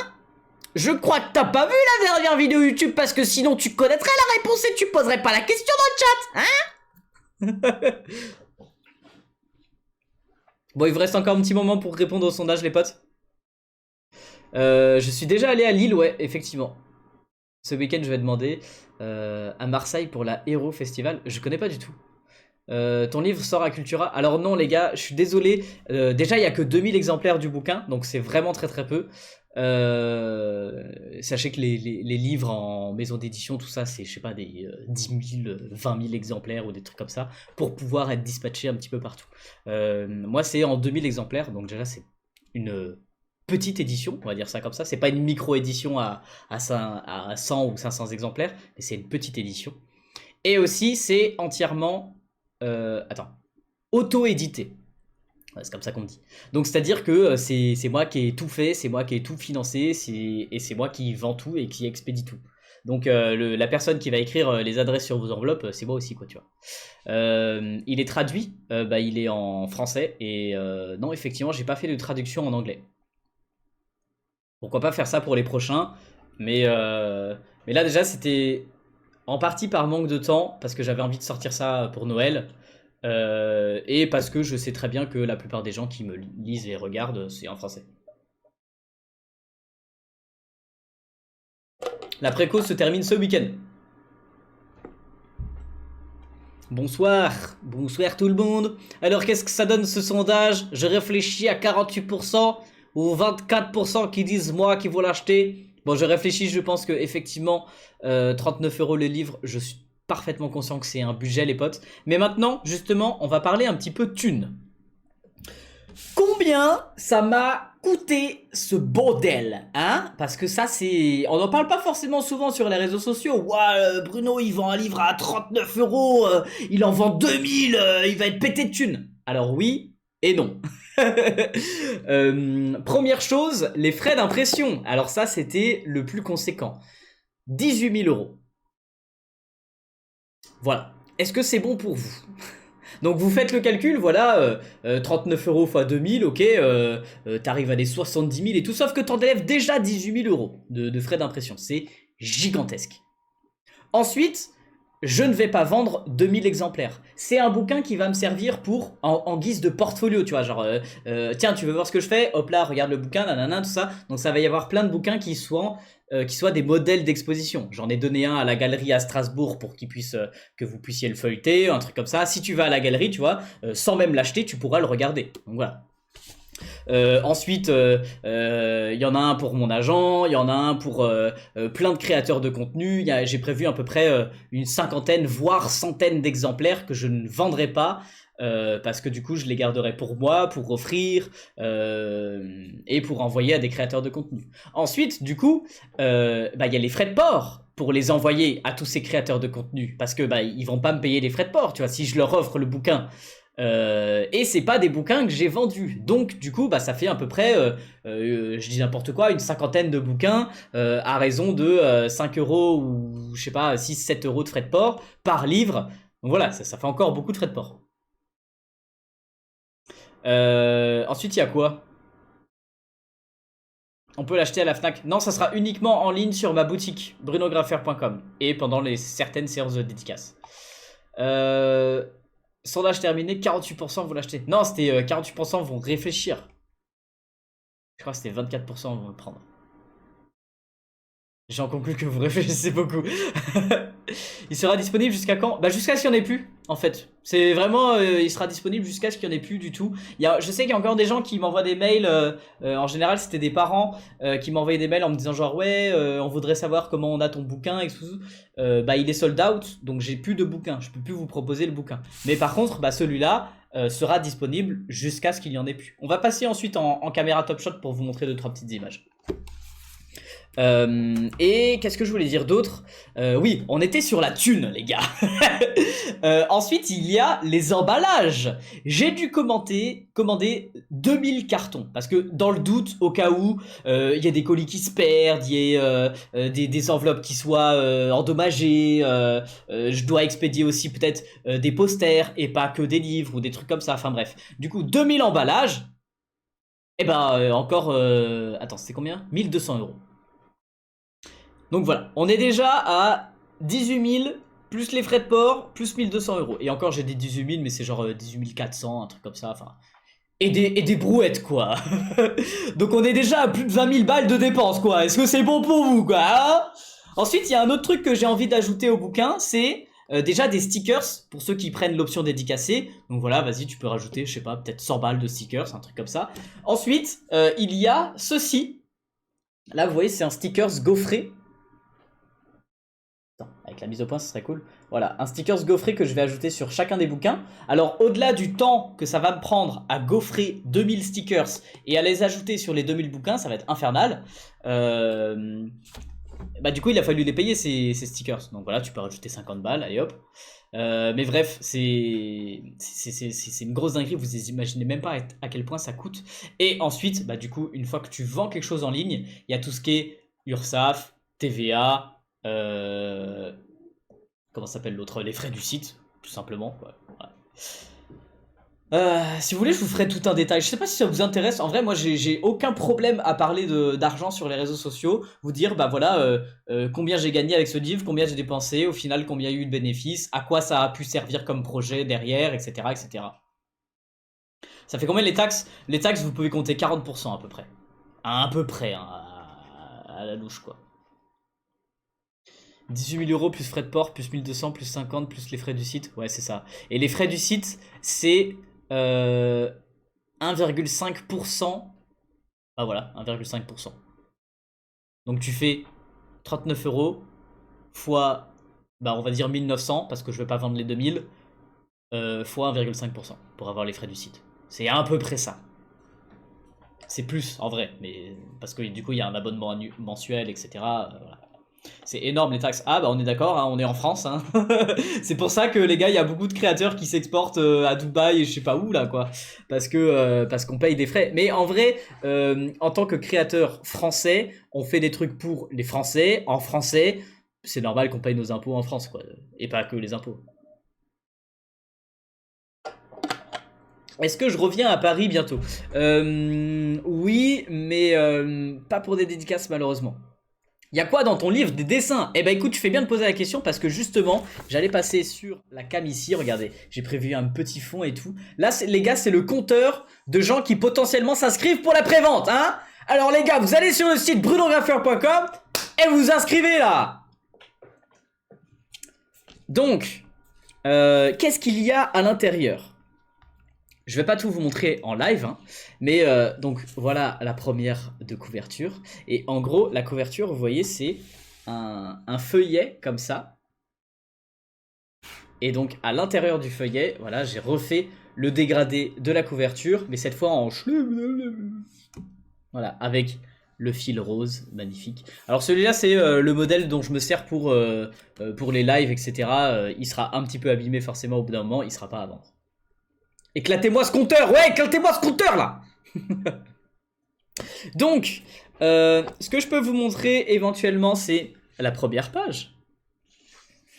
Je crois que t'as pas vu la dernière vidéo YouTube parce que sinon tu connaîtrais la réponse et tu poserais pas la question dans le chat, hein? Bon, il vous reste encore un petit moment pour répondre au sondage, les potes. Je suis déjà allé à Lille, ouais, effectivement. Ce week-end, je vais demander à Marseille pour la Hero Festival. Je connais pas du tout. Ton livre sort à Cultura. Alors non les gars, je suis désolé. Déjà il n'y a que 2000 exemplaires du bouquin, donc c'est vraiment très très peu. Sachez que les livres en maison d'édition, tout ça, c'est je sais pas des 10 000, 20 000 exemplaires ou des trucs comme ça pour pouvoir être dispatché un petit peu partout. Moi c'est en 2000 exemplaires, donc déjà c'est une petite édition, on va dire ça comme ça. C'est pas une micro-édition à 100 ou 500 exemplaires, mais c'est une petite édition. Et aussi c'est entièrement auto-édité. C'est comme ça qu'on dit. Donc c'est-à-dire que c'est moi qui ai tout fait, c'est moi qui ai tout financé, et c'est moi qui vends tout et qui expédie tout. Donc la personne qui va écrire les adresses sur vos enveloppes, c'est moi aussi quoi, tu vois. Il est traduit, bah, il est en français et non effectivement j'ai pas fait de traduction en anglais. Pourquoi pas faire ça pour les prochains, mais là déjà c'était en partie par manque de temps parce que j'avais envie de sortir ça pour Noël. Et parce que je sais très bien que la plupart des gens qui me lisent et regardent, c'est en français. La préco se termine ce week-end. Bonsoir, bonsoir tout le monde. Alors qu'est-ce que ça donne ce sondage? Je réfléchis à 48% ou 24% qui disent moi qui vont l'acheter. Bon, je réfléchis, je pense que effectivement 39 € le livre, je suis parfaitement conscient que c'est un budget les potes. Mais maintenant, justement, on va parler un petit peu thune. Combien ça m'a coûté ce bordel, hein? Parce que ça c'est... On n'en parle pas forcément souvent sur les réseaux sociaux. Ouah, Bruno il vend un livre à 39 €, il en vend 2000, il va être pété de thunes. Alors oui et non. Première chose, les frais d'impression. Alors ça c'était le plus conséquent. 18 000 €. Voilà. Est-ce que c'est bon pour vous? Donc vous faites le calcul, voilà, 39 euros x 2000, ok, t'arrives à des 70 000 et tout, sauf que t'enlèves déjà 18 000 euros de frais d'impression. C'est gigantesque. Ensuite, je ne vais pas vendre 2000 exemplaires. C'est un bouquin qui va me servir pour en guise de portfolio, tu vois, genre, tiens, tu veux voir ce que je fais? Hop là, regarde le bouquin, nanana, tout ça. Donc ça va y avoir plein de bouquins qui soient des modèles d'exposition. J'en ai donné un à la galerie à Strasbourg pour que vous puissiez le feuilleter, un truc comme ça. Si tu vas à la galerie, tu vois, sans même l'acheter, tu pourras le regarder. Donc voilà. Ensuite, y en a un pour mon agent, il y en a un pour plein de créateurs de contenu. J'ai prévu à peu près une cinquantaine, voire centaine d'exemplaires que je ne vendrai pas. Parce que du coup je les garderai pour moi, pour offrir et pour envoyer à des créateurs de contenu. Ensuite du coup y a les frais de port pour les envoyer à tous ces créateurs de contenu parce que ils vont pas me payer les frais de port, tu vois, si je leur offre le bouquin. Et c'est pas des bouquins que j'ai vendus. Donc du coup ça fait à peu près je dis n'importe quoi, une cinquantaine de bouquins à raison de 5 euros ou je sais pas 6-7 euros de frais de port par livre. Donc voilà, ça fait encore beaucoup de frais de port. Ensuite, il y a quoi? On peut l'acheter à la Fnac. Non, ça sera uniquement en ligne sur ma boutique, brunographer.com. Et pendant certaines séances de dédicace. Sondage terminé, 48% vont l'acheter. Non, c'était 48% vont réfléchir. Je crois que c'était 24% vont le prendre. J'en conclus que vous réfléchissez beaucoup. Il sera disponible jusqu'à quand? Jusqu'à ce qu'il n'y en ait plus, en fait. C'est vraiment, il sera disponible jusqu'à ce qu'il n'y en ait plus du tout. Je sais qu'il y a encore des gens qui m'envoient des mails, en général c'était des parents qui m'envoyaient des mails en me disant genre ouais, on voudrait savoir comment on a ton bouquin et tout. Il est sold out, donc j'ai plus de bouquin, je peux plus vous proposer le bouquin. Mais par contre, celui-là sera disponible jusqu'à ce qu'il y en ait plus. On va passer ensuite en caméra top shot pour vous montrer 2-3 petites images. Et qu'est-ce que je voulais dire d'autre? Oui, on était sur la thune, les gars. Ensuite, il y a les emballages. J'ai dû commander 2000 cartons. Parce que dans le doute, au cas où il y a des colis qui se perdent, il y a des enveloppes qui soient endommagées, je dois expédier aussi peut-être des posters et pas que des livres ou des trucs comme ça. Enfin bref. Du coup, 2000 emballages. Et encore... attends, c'était combien? 1200 euros. Donc voilà, on est déjà à 18 000 plus les frais de port plus 1200 euros. Et encore j'ai dit 18 000 mais c'est genre 18 400, un truc comme ça. Enfin, et des brouettes quoi. Donc on est déjà à plus de 20 000 balles de dépenses quoi. Est-ce que c'est bon pour vous quoi hein? Ensuite il y a un autre truc que j'ai envie d'ajouter au bouquin, c'est déjà des stickers pour ceux qui prennent l'option dédicacée. Donc voilà, vas-y tu peux rajouter, je sais pas, peut-être 100 balles de stickers, un truc comme ça. Ensuite il y a ceci. Là vous voyez c'est un stickers gaufré. Avec la mise au point, ce serait cool. Voilà, un stickers gaufré que je vais ajouter sur chacun des bouquins. Alors, au-delà du temps que ça va me prendre à gaufrer 2000 stickers et à les ajouter sur les 2000 bouquins, ça va être infernal. Du coup, il a fallu les payer ces stickers. Donc voilà, tu peux rajouter 50 balles, allez hop. Mais bref, c'est une grosse dinguerie, vous imaginez même pas à quel point ça coûte. Et ensuite, du coup, une fois que tu vends quelque chose en ligne, il y a tout ce qui est URSAF, TVA, comment s'appelle l'autre? Les frais du site, tout simplement. Quoi. Voilà. Si vous voulez, je vous ferai tout un détail. Je sais pas si ça vous intéresse. En vrai, moi, j'ai aucun problème à parler d'argent sur les réseaux sociaux. Vous dire, voilà, combien j'ai gagné avec ce livre, combien j'ai dépensé, au final, combien il y a eu de bénéfices, à quoi ça a pu servir comme projet derrière, etc., etc. Ça fait combien les taxes? Les taxes, vous pouvez compter 40% à peu près. À peu près, hein, à la louche, quoi. 18 000 euros plus frais de port, plus 1200, plus 50, plus les frais du site. Ouais, c'est ça. Et les frais du site, c'est 1,5%. Ah voilà, 1,5%. Donc tu fais 39 euros fois, on va dire 1900, parce que je ne vais pas vendre les 2000, fois 1,5% pour avoir les frais du site. C'est à peu près ça. C'est plus en vrai, mais parce que du coup il y a un abonnement mensuel, etc. Voilà. C'est énorme les taxes. Ah on est d'accord, hein, on est en France. Hein. C'est pour ça que les gars, il y a beaucoup de créateurs qui s'exportent à Dubaï et je sais pas où là quoi. Parce qu'on paye des frais. Mais en vrai, en tant que créateur français, on fait des trucs pour les Français, en français. C'est normal qu'on paye nos impôts en France quoi. Et pas que les impôts. Est-ce que je reviens à Paris bientôt? Oui, mais pas pour des dédicaces malheureusement. Il y a quoi dans ton livre? Des dessins? Eh ben écoute, tu fais bien de poser la question parce que justement, j'allais passer sur la cam ici. Regardez, j'ai prévu un petit fond et tout. Là, les gars, c'est le compteur de gens qui potentiellement s'inscrivent pour la prévente, hein? Alors les gars, vous allez sur le site brunograffeur.com et vous inscrivez là. Donc, qu'est-ce qu'il y a à l'intérieur? Je vais pas tout vous montrer en live, hein, mais donc voilà la première de couverture. Et en gros, la couverture, vous voyez, c'est un feuillet comme ça. Et donc à l'intérieur du feuillet, voilà, j'ai refait le dégradé de la couverture, mais cette fois en voilà, avec le fil rose, magnifique. Alors celui-là, c'est le modèle dont je me sers pour les lives, etc. Il sera un petit peu abîmé forcément au bout d'un moment, il sera pas à vendre. Éclatez-moi ce compteur, ouais, éclatez-moi ce compteur là. Donc, ce que je peux vous montrer éventuellement, c'est la première page.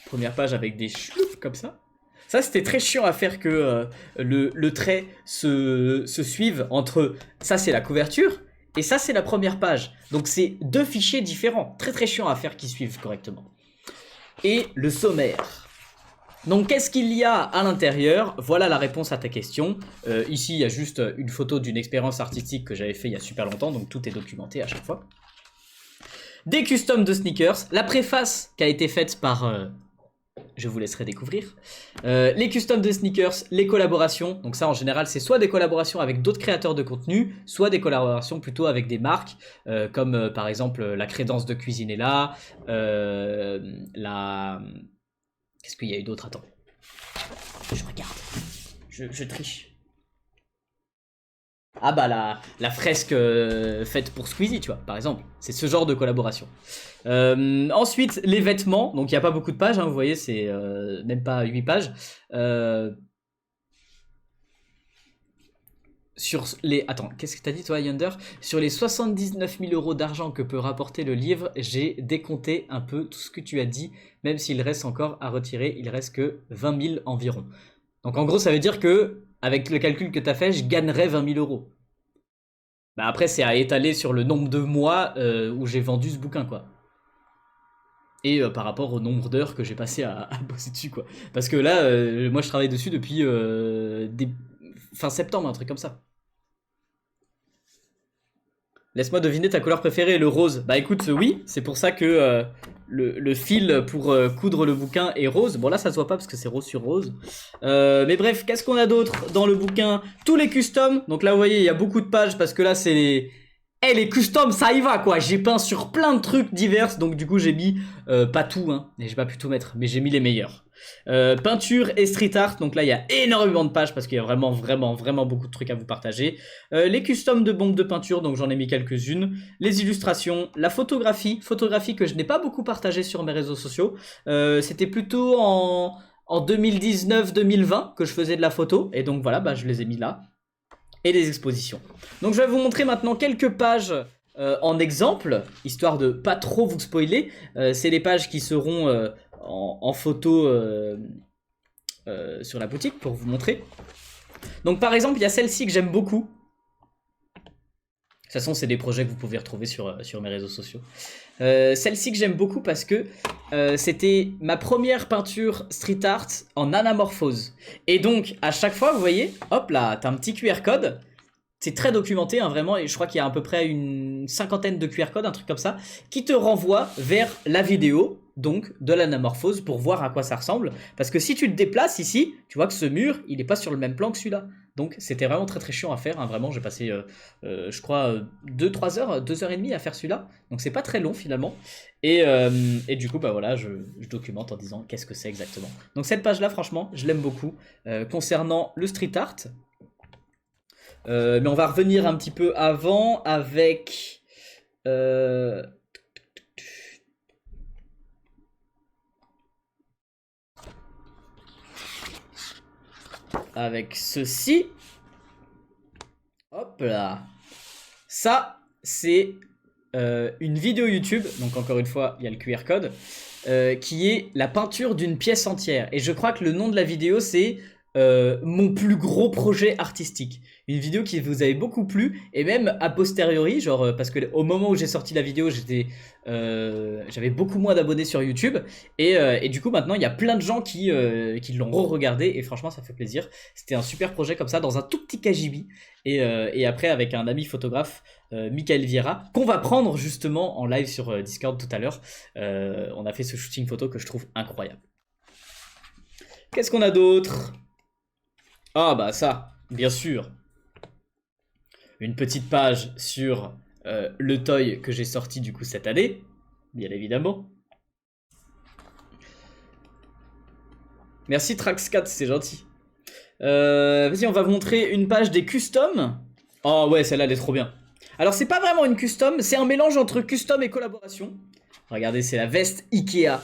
Première page avec des chloups comme ça. Ça, c'était très chiant à faire que le trait se suive entre... Ça, c'est la couverture et ça, c'est la première page. Donc, c'est deux fichiers différents. Très, très chiant à faire qui suivent correctement. Et le sommaire. Donc qu'est-ce qu'il y a à l'intérieur? Voilà la réponse à ta question. Ici il y a juste une photo d'une expérience artistique que j'avais fait il y a super longtemps, donc tout est documenté à chaque fois. Des customs de sneakers, la préface qui a été faite par... je vous laisserai découvrir. Les customs de sneakers, les collaborations. Donc ça en général c'est soit des collaborations avec d'autres créateurs de contenu, soit des collaborations plutôt avec des marques, comme par exemple la crédence de Cuisinella, la... Qu'est-ce qu'il y a eu d'autre? Attends. Je regarde. Je triche. Ah bah la fresque faite pour Squeezie, tu vois, par exemple. C'est ce genre de collaboration. Ensuite, les vêtements. Donc il n'y a pas beaucoup de pages, hein, vous voyez, c'est même pas 8 pages. Sur les... Attends, qu'est-ce que t'as dit toi, Yonder? Sur les 79 000 € d'argent que peut rapporter le livre, j'ai décompté un peu tout ce que tu as dit, même s'il reste encore à retirer, il reste que 20 000 environ. Donc en gros, ça veut dire que, avec le calcul que t'as fait, je gagnerais 20 000 €. Bah après, c'est à étaler sur le nombre de mois où j'ai vendu ce bouquin, quoi. Et par rapport au nombre d'heures que j'ai passé à bosser dessus, quoi. Parce que là, moi je travaille dessus depuis fin septembre, un truc comme ça. Laisse-moi deviner ta couleur préférée, le rose. Bah écoute, oui, c'est pour ça que le fil pour coudre le bouquin est rose. Bon là ça se voit pas parce que c'est rose sur rose. Mais bref, qu'est-ce qu'on a d'autre dans le bouquin? Tous les customs. Donc là vous voyez, il y a beaucoup de pages parce que là c'est les... Eh les customs, ça y va quoi. J'ai peint sur plein de trucs divers. Donc du coup j'ai mis, pas tout, hein, et j'ai pas pu tout mettre, mais j'ai mis les meilleurs. Peinture et street art, donc là il y a énormément de pages parce qu'il y a vraiment beaucoup de trucs à vous partager. Les customs de bombes de peinture, donc j'en ai mis quelques-unes. Les illustrations, la photographie que je n'ai pas beaucoup partagé sur mes réseaux sociaux. C'était plutôt en 2019-2020 que je faisais de la photo, et donc voilà, bah, je les ai mis là. Et les expositions. Donc je vais vous montrer maintenant quelques pages en exemple, histoire de pas trop vous spoiler. C'est les pages qui seront en photo sur la boutique pour vous montrer. Donc par exemple, il y a celle-ci que j'aime beaucoup. De toute façon, c'est des projets que vous pouvez retrouver sur mes réseaux sociaux. Celle-ci que j'aime beaucoup parce que c'était ma première peinture street art en anamorphose. Et donc, à chaque fois, vous voyez, hop là, t'as un petit QR code. C'est très documenté, hein, vraiment, et je crois qu'il y a à peu près une cinquantaine de QR codes, un truc comme ça, qui te renvoie vers la vidéo, donc, de l'anamorphose, pour voir à quoi ça ressemble. Parce que si tu te déplaces ici, tu vois que ce mur, il n'est pas sur le même plan que celui-là. Donc, c'était vraiment très chiant à faire, hein, vraiment, j'ai passé, je crois, 2-3 heures, 2h30 à faire celui-là. Donc, c'est pas très long, finalement. Et du coup, bah voilà, je documente en disant qu'est-ce que c'est exactement. Donc, cette page-là, franchement, je l'aime beaucoup. Concernant le street art... mais on va revenir un petit peu avant avec ceci. Hop là. Ça, c'est une vidéo YouTube. Donc encore une fois, il y a le QR code. Qui est la peinture d'une pièce entière. Et je crois que le nom de la vidéo, c'est mon plus gros projet artistique. Une vidéo qui vous avait beaucoup plu, et même a posteriori, genre, parce que au moment où j'ai sorti la vidéo, j'avais beaucoup moins d'abonnés sur YouTube, et du coup maintenant il y a plein de gens qui l'ont re-regardé, et franchement ça fait plaisir. C'était un super projet comme ça, dans un tout petit KGB, et après avec un ami photographe, Michael Vieira, qu'on va prendre justement en live sur Discord tout à l'heure. On a fait ce shooting photo que je trouve incroyable. Qu'est-ce qu'on a d'autre? Ah bah ça, bien sûr. Une petite page sur le toy que j'ai sorti du coup cette année, bien évidemment. Merci Trax4, c'est gentil. Vas-y, on va vous montrer une page des customs. Oh ouais, celle-là elle est trop bien. Alors c'est pas vraiment une custom, c'est un mélange entre custom et collaboration. Regardez, c'est la veste Ikea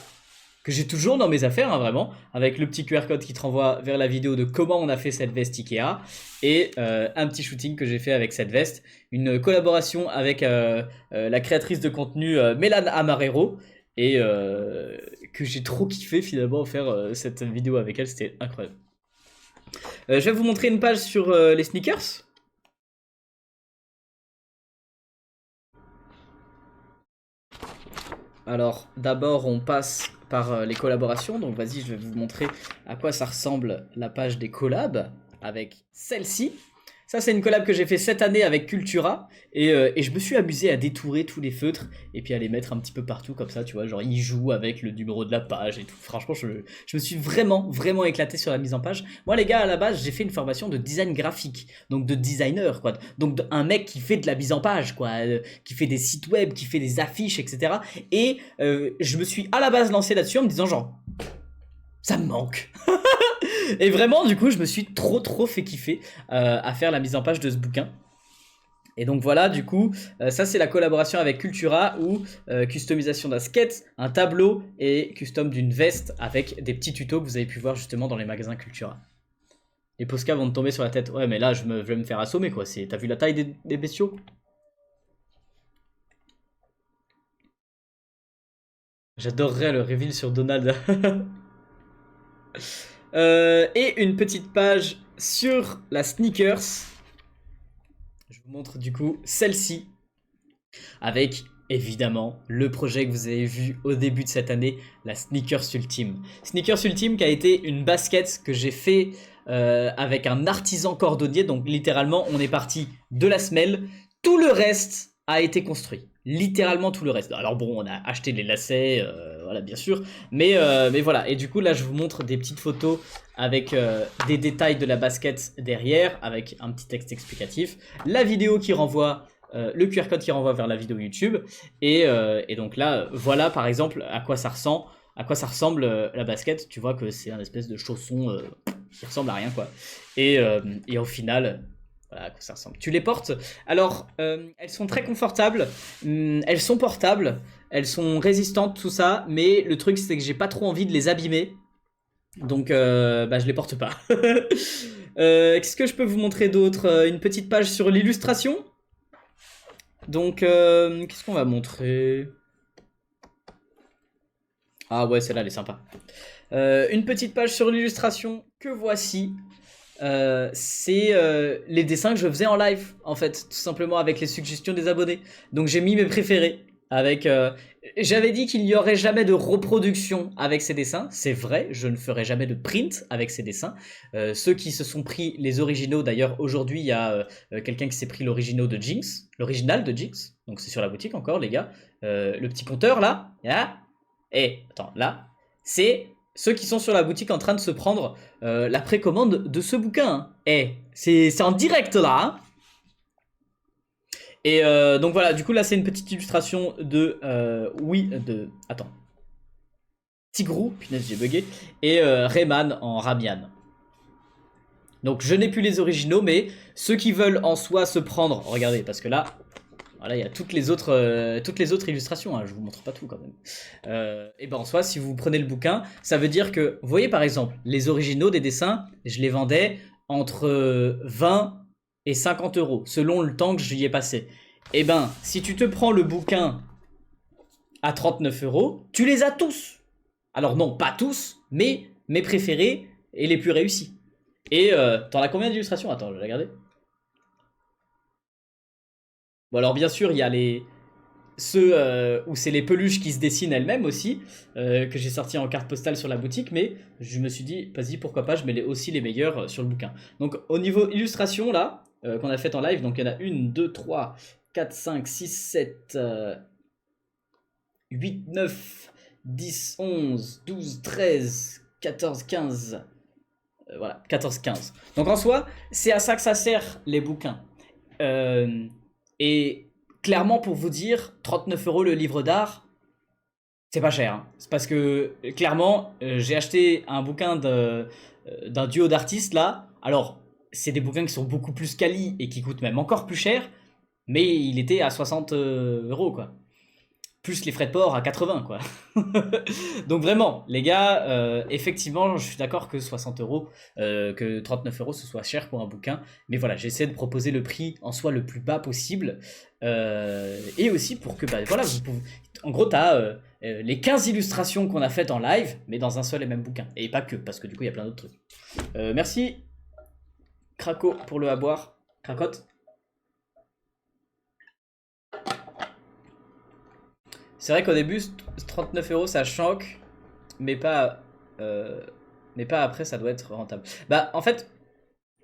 que j'ai toujours dans mes affaires, hein, vraiment, avec le petit QR code qui te renvoie vers la vidéo de comment on a fait cette veste Ikea, et un petit shooting que j'ai fait avec cette veste, une collaboration avec la créatrice de contenu Mélane Amarero, et que j'ai trop kiffé finalement faire cette vidéo avec elle, c'était incroyable. Je vais vous montrer une page sur les sneakers. Alors d'abord on passe par les collaborations, donc vas-y je vais vous montrer à quoi ça ressemble la page des collabs avec celle-ci. Ça c'est une collab que j'ai fait cette année avec Cultura, et je me suis amusé à détourer tous les feutres et puis à les mettre un petit peu partout comme ça, tu vois, genre ils jouent avec le numéro de la page et tout. Franchement je me suis vraiment éclaté sur la mise en page. Moi les gars, à la base j'ai fait une formation de design graphique, donc de designer quoi, donc un mec qui fait de la mise en page quoi, qui fait des sites web, qui fait des affiches, etc. Et je me suis à la base lancé là-dessus en me disant genre ça me manque. Et vraiment, du coup, je me suis trop fait kiffer à faire la mise en page de ce bouquin. Et donc voilà, du coup, ça c'est la collaboration avec Cultura, où customisation d'un skate, un tableau et custom d'une veste avec des petits tutos que vous avez pu voir justement dans les magasins Cultura. Les Posca vont me tomber sur la tête. Ouais, mais là, je vais me faire assommer quoi. T'as vu la taille des bestiaux? J'adorerais le reveal sur Donald. Et une petite page sur la sneakers. Je vous montre du coup celle-ci, avec évidemment le projet que vous avez vu au début de cette année, la Sneakers Ultime. Sneakers Ultime qui a été une basket que j'ai fait avec un artisan cordonnier, donc littéralement on est parti de la semelle, tout le reste a été construit. Littéralement tout le reste. Alors bon, on a acheté les lacets, voilà bien sûr, mais voilà. Et du coup là je vous montre des petites photos avec des détails de la basket derrière, avec un petit texte explicatif, la vidéo qui renvoie, le QR code qui renvoie vers la vidéo YouTube, et donc là voilà par exemple à quoi ça ressemble la basket. Tu vois que c'est un espèce de chausson qui ressemble à rien quoi, et au final voilà à quoi ça ressemble. Tu les portes. Alors, elles sont très confortables, elles sont portables, elles sont résistantes, tout ça, mais le truc c'est que j'ai pas trop envie de les abîmer, donc bah, je les porte pas. Qu'est-ce que je peux vous montrer d'autre? Une petite page sur l'illustration. Donc, qu'est-ce qu'on va montrer? Ah ouais, celle-là elle est sympa. Une petite page sur l'illustration que voici. C'est les dessins que je faisais en live en fait, tout simplement avec les suggestions des abonnés. Donc j'ai mis mes préférés avec j'avais dit qu'il n'y aurait jamais de reproduction avec ces dessins, c'est vrai, je ne ferai jamais de print avec ces dessins. Ceux qui se sont pris les originaux, d'ailleurs aujourd'hui il y a quelqu'un qui s'est pris l'original de Jinx, donc c'est sur la boutique encore les gars. Le petit compteur là, et attends, là, c'est ceux qui sont sur la boutique en train de se prendre la précommande de ce bouquin. Hein. C'est en direct là. Hein. Et donc voilà, du coup là c'est une petite illustration de... Attends. Tigrou, punaise j'ai bugué. Et Rayman en Ramian. Donc je n'ai plus les originaux, mais ceux qui veulent en soi se prendre... Regardez, parce que là... Voilà, il y a toutes les autres illustrations, hein, je vous montre pas tout quand même. Et ben en soi, si vous prenez le bouquin, ça veut dire que, vous voyez par exemple, les originaux des dessins, je les vendais entre 20 et 50 euros, selon le temps que j'y ai passé. Et ben, si tu te prends le bouquin à 39 euros, tu les as tous. Alors non, pas tous, mais mes préférés et les plus réussis. Et t'en as combien d'illustrations? Attends, je vais regarder. Bon alors bien sûr, il y a ceux où c'est les peluches qui se dessinent elles-mêmes aussi, que j'ai sorti en carte postale sur la boutique, mais je me suis dit, vas-y, pourquoi pas, je mets aussi les meilleurs sur le bouquin. Donc au niveau illustration, là, qu'on a fait en live, donc il y en a 1, 2, 3, 4, 5, 6, 7, 8, 9, 10, 11, 12, 13, 14, 15... voilà, 14, 15. Donc en soi, c'est à ça que ça sert, les bouquins. Et clairement, pour vous dire, 39 € le livre d'art, c'est pas cher. Hein. C'est parce que, clairement, j'ai acheté un bouquin d'un duo d'artistes là. Alors, c'est des bouquins qui sont beaucoup plus quali et qui coûtent même encore plus cher, mais il était à 60 € quoi. Plus les frais de port à 80 quoi. Donc vraiment, les gars, effectivement, je suis d'accord que 60 €, que 39 € ce soit cher pour un bouquin. Mais voilà, j'essaie de proposer le prix en soi le plus bas possible. Et aussi pour que, bah voilà, en gros, tu as les 15 illustrations qu'on a faites en live, mais dans un seul et même bouquin. Et pas que, parce que du coup, il y a plein d'autres trucs. Merci, Craco, pour le à boire. Cracotte. C'est vrai qu'au début, 39 € ça choque, mais pas, après, ça doit être rentable. Bah, en fait,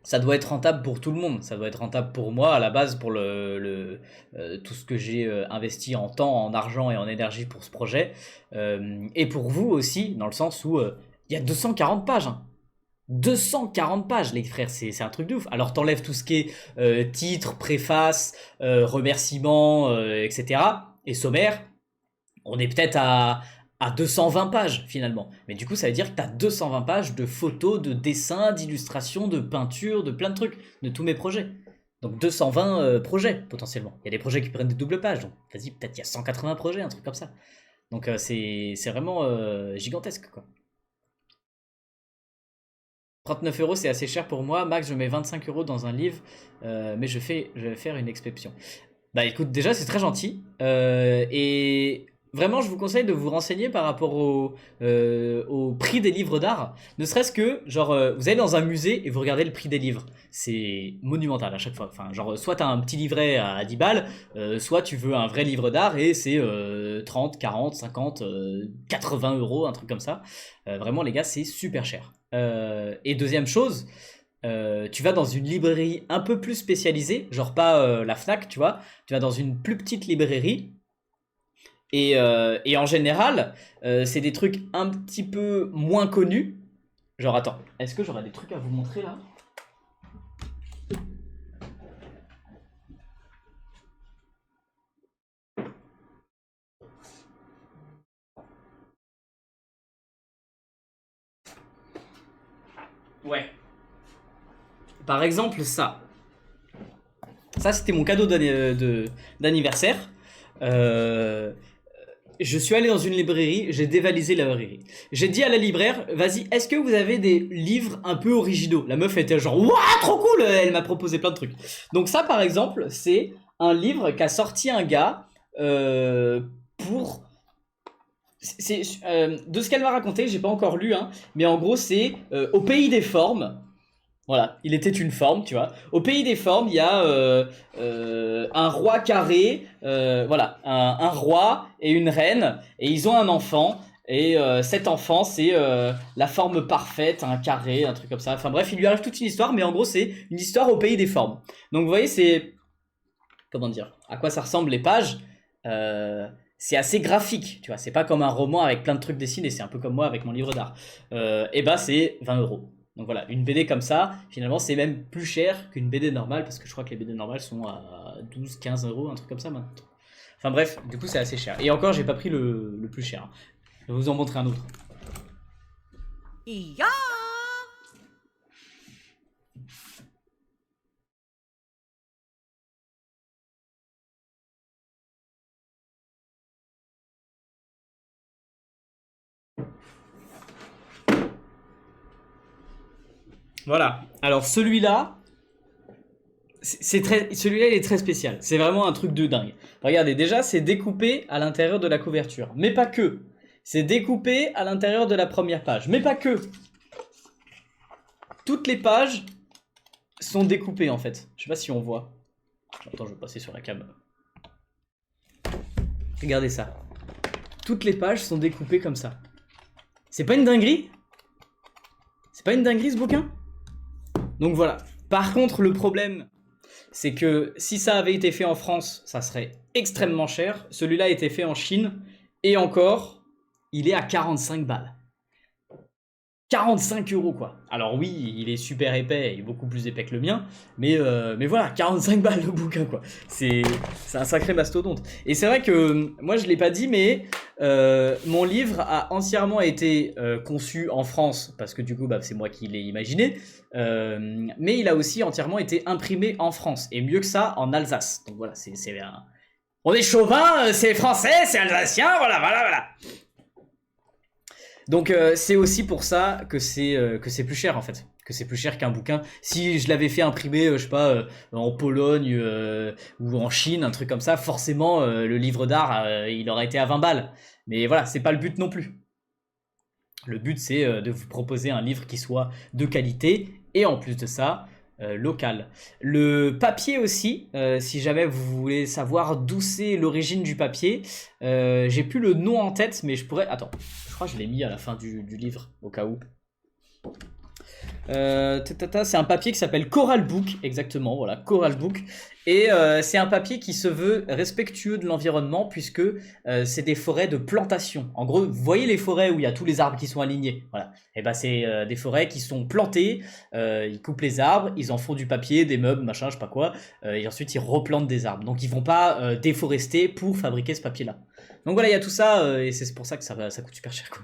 ça doit être rentable pour tout le monde. Ça doit être rentable pour moi à la base, pour tout ce que j'ai investi en temps, en argent et en énergie pour ce projet. Et pour vous aussi, dans le sens où il y a 240 pages. Hein. 240 pages, les frères, c'est un truc de ouf. Alors, t'enlèves tout ce qui est titre, préface, remerciements, etc. et sommaire. On est peut-être à 220 pages finalement. Mais du coup, ça veut dire que tu as 220 pages de photos, de dessins, d'illustrations, de peintures, de plein de trucs, de tous mes projets. Donc 220 projets potentiellement. Il y a des projets qui prennent des doubles pages. Donc vas-y, peut-être il y a 180 projets, un truc comme ça. Donc c'est vraiment gigantesque quoi. 39 € c'est assez cher pour moi. Max, je mets 25 € dans un livre, mais je vais faire une exception. Bah écoute, déjà c'est très gentil. Et vraiment, je vous conseille de vous renseigner par rapport au prix des livres d'art. Ne serait-ce que, genre, vous allez dans un musée et vous regardez le prix des livres. C'est monumental à chaque fois. Enfin, genre, soit t'as un petit livret à 10 balles, soit tu veux un vrai livre d'art et c'est 30, 40, 50, 80 €, un truc comme ça. Vraiment, les gars, c'est super cher. Et deuxième chose, tu vas dans une librairie un peu plus spécialisée, genre pas la Fnac, tu vois. Tu vas dans une plus petite librairie. Et en général, c'est des trucs un petit peu moins connus. Genre, attends, est-ce que j'aurais des trucs à vous montrer là? Ouais. Par exemple, ça. Ça, c'était mon cadeau d'anniversaire. Je suis allé dans une librairie, j'ai dévalisé la librairie. J'ai dit à la libraire, vas-y, est-ce que vous avez des livres un peu originaux? La meuf était genre, waouh, trop cool! Elle m'a proposé plein de trucs. Donc ça, par exemple, c'est un livre qu'a sorti un gars pour... de ce qu'elle m'a raconté, j'ai pas encore lu, hein, mais en gros, c'est Au pays des formes. Voilà, il était une forme, tu vois. Au pays des formes, il y a un roi carré, voilà, un roi et une reine, et ils ont un enfant. Et cet enfant, c'est la forme parfaite, un carré, un truc comme ça. Enfin bref, il lui arrive toute une histoire, mais en gros, c'est une histoire au pays des formes. Donc vous voyez, c'est... Comment dire? À quoi ça ressemble les pages? C'est assez graphique, tu vois. C'est pas comme un roman avec plein de trucs dessinés, c'est un peu comme moi avec mon livre d'art. Et bah, c'est 20 €. Donc voilà, une BD comme ça, finalement, c'est même plus cher qu'une BD normale, parce que je crois que les BD normales sont à 12, 15 €, un truc comme ça maintenant. Enfin bref, du coup, c'est assez cher. Et encore, j'ai pas pris le plus cher. Je vais vous en montrer un autre. Ya. Voilà. Alors celui-là, celui-là, il est très spécial. C'est vraiment un truc de dingue. Regardez, déjà, c'est découpé à l'intérieur de la couverture. Mais pas que. C'est découpé à l'intérieur de la première page. Mais pas que. toutes les pages sont découpées en fait. Je sais pas si on voit. Attends, je vais passer sur la cam. Regardez ça. Toutes les pages sont découpées comme ça. C'est pas une dinguerie? C'est pas une dinguerie ce bouquin? Donc voilà. Par contre, le problème, c'est que si ça avait été fait en France, ça serait extrêmement cher. Celui-là a été fait en Chine. Et encore, il est à 45 balles. 45 € quoi. Alors oui, il est super épais et beaucoup plus épais que le mien, mais voilà, 45 balles le bouquin quoi. C'est un sacré mastodonte. Et c'est vrai que moi je l'ai pas dit, mais mon livre a entièrement été conçu en France parce que du coup bah, c'est moi qui l'ai imaginé, mais il a aussi entièrement été imprimé en France et mieux que ça en Alsace. Donc voilà, c'est un... On est chauvin, c'est français, c'est alsacien, voilà. Donc c'est aussi pour ça que c'est plus cher en fait, que c'est plus cher qu'un bouquin. Si je l'avais fait imprimer, je sais pas, en Pologne ou en Chine, un truc comme ça, forcément le livre d'art il aurait été à 20 balles. Mais voilà, c'est pas le but non plus. Le but c'est de vous proposer un livre qui soit de qualité et en plus de ça local. Le papier aussi, si jamais vous voulez savoir d'où c'est l'origine du papier, j'ai plus le nom en tête, mais je pourrais... Attends, je crois que je l'ai mis à la fin du livre, au cas où. C'est un papier qui s'appelle Coral Book, exactement, voilà, Coral Book. Et c'est un papier qui se veut respectueux de l'environnement puisque c'est des forêts de plantation. En gros, vous voyez les forêts où il y a tous les arbres qui sont alignés, voilà. Et ben c'est des forêts qui sont plantées, ils coupent les arbres, ils en font du papier, des meubles, machin, je sais pas quoi, et ensuite ils replantent des arbres. Donc ils vont pas déforester pour fabriquer ce papier-là. Donc voilà, il y a tout ça et c'est pour ça que ça coûte super cher, quoi.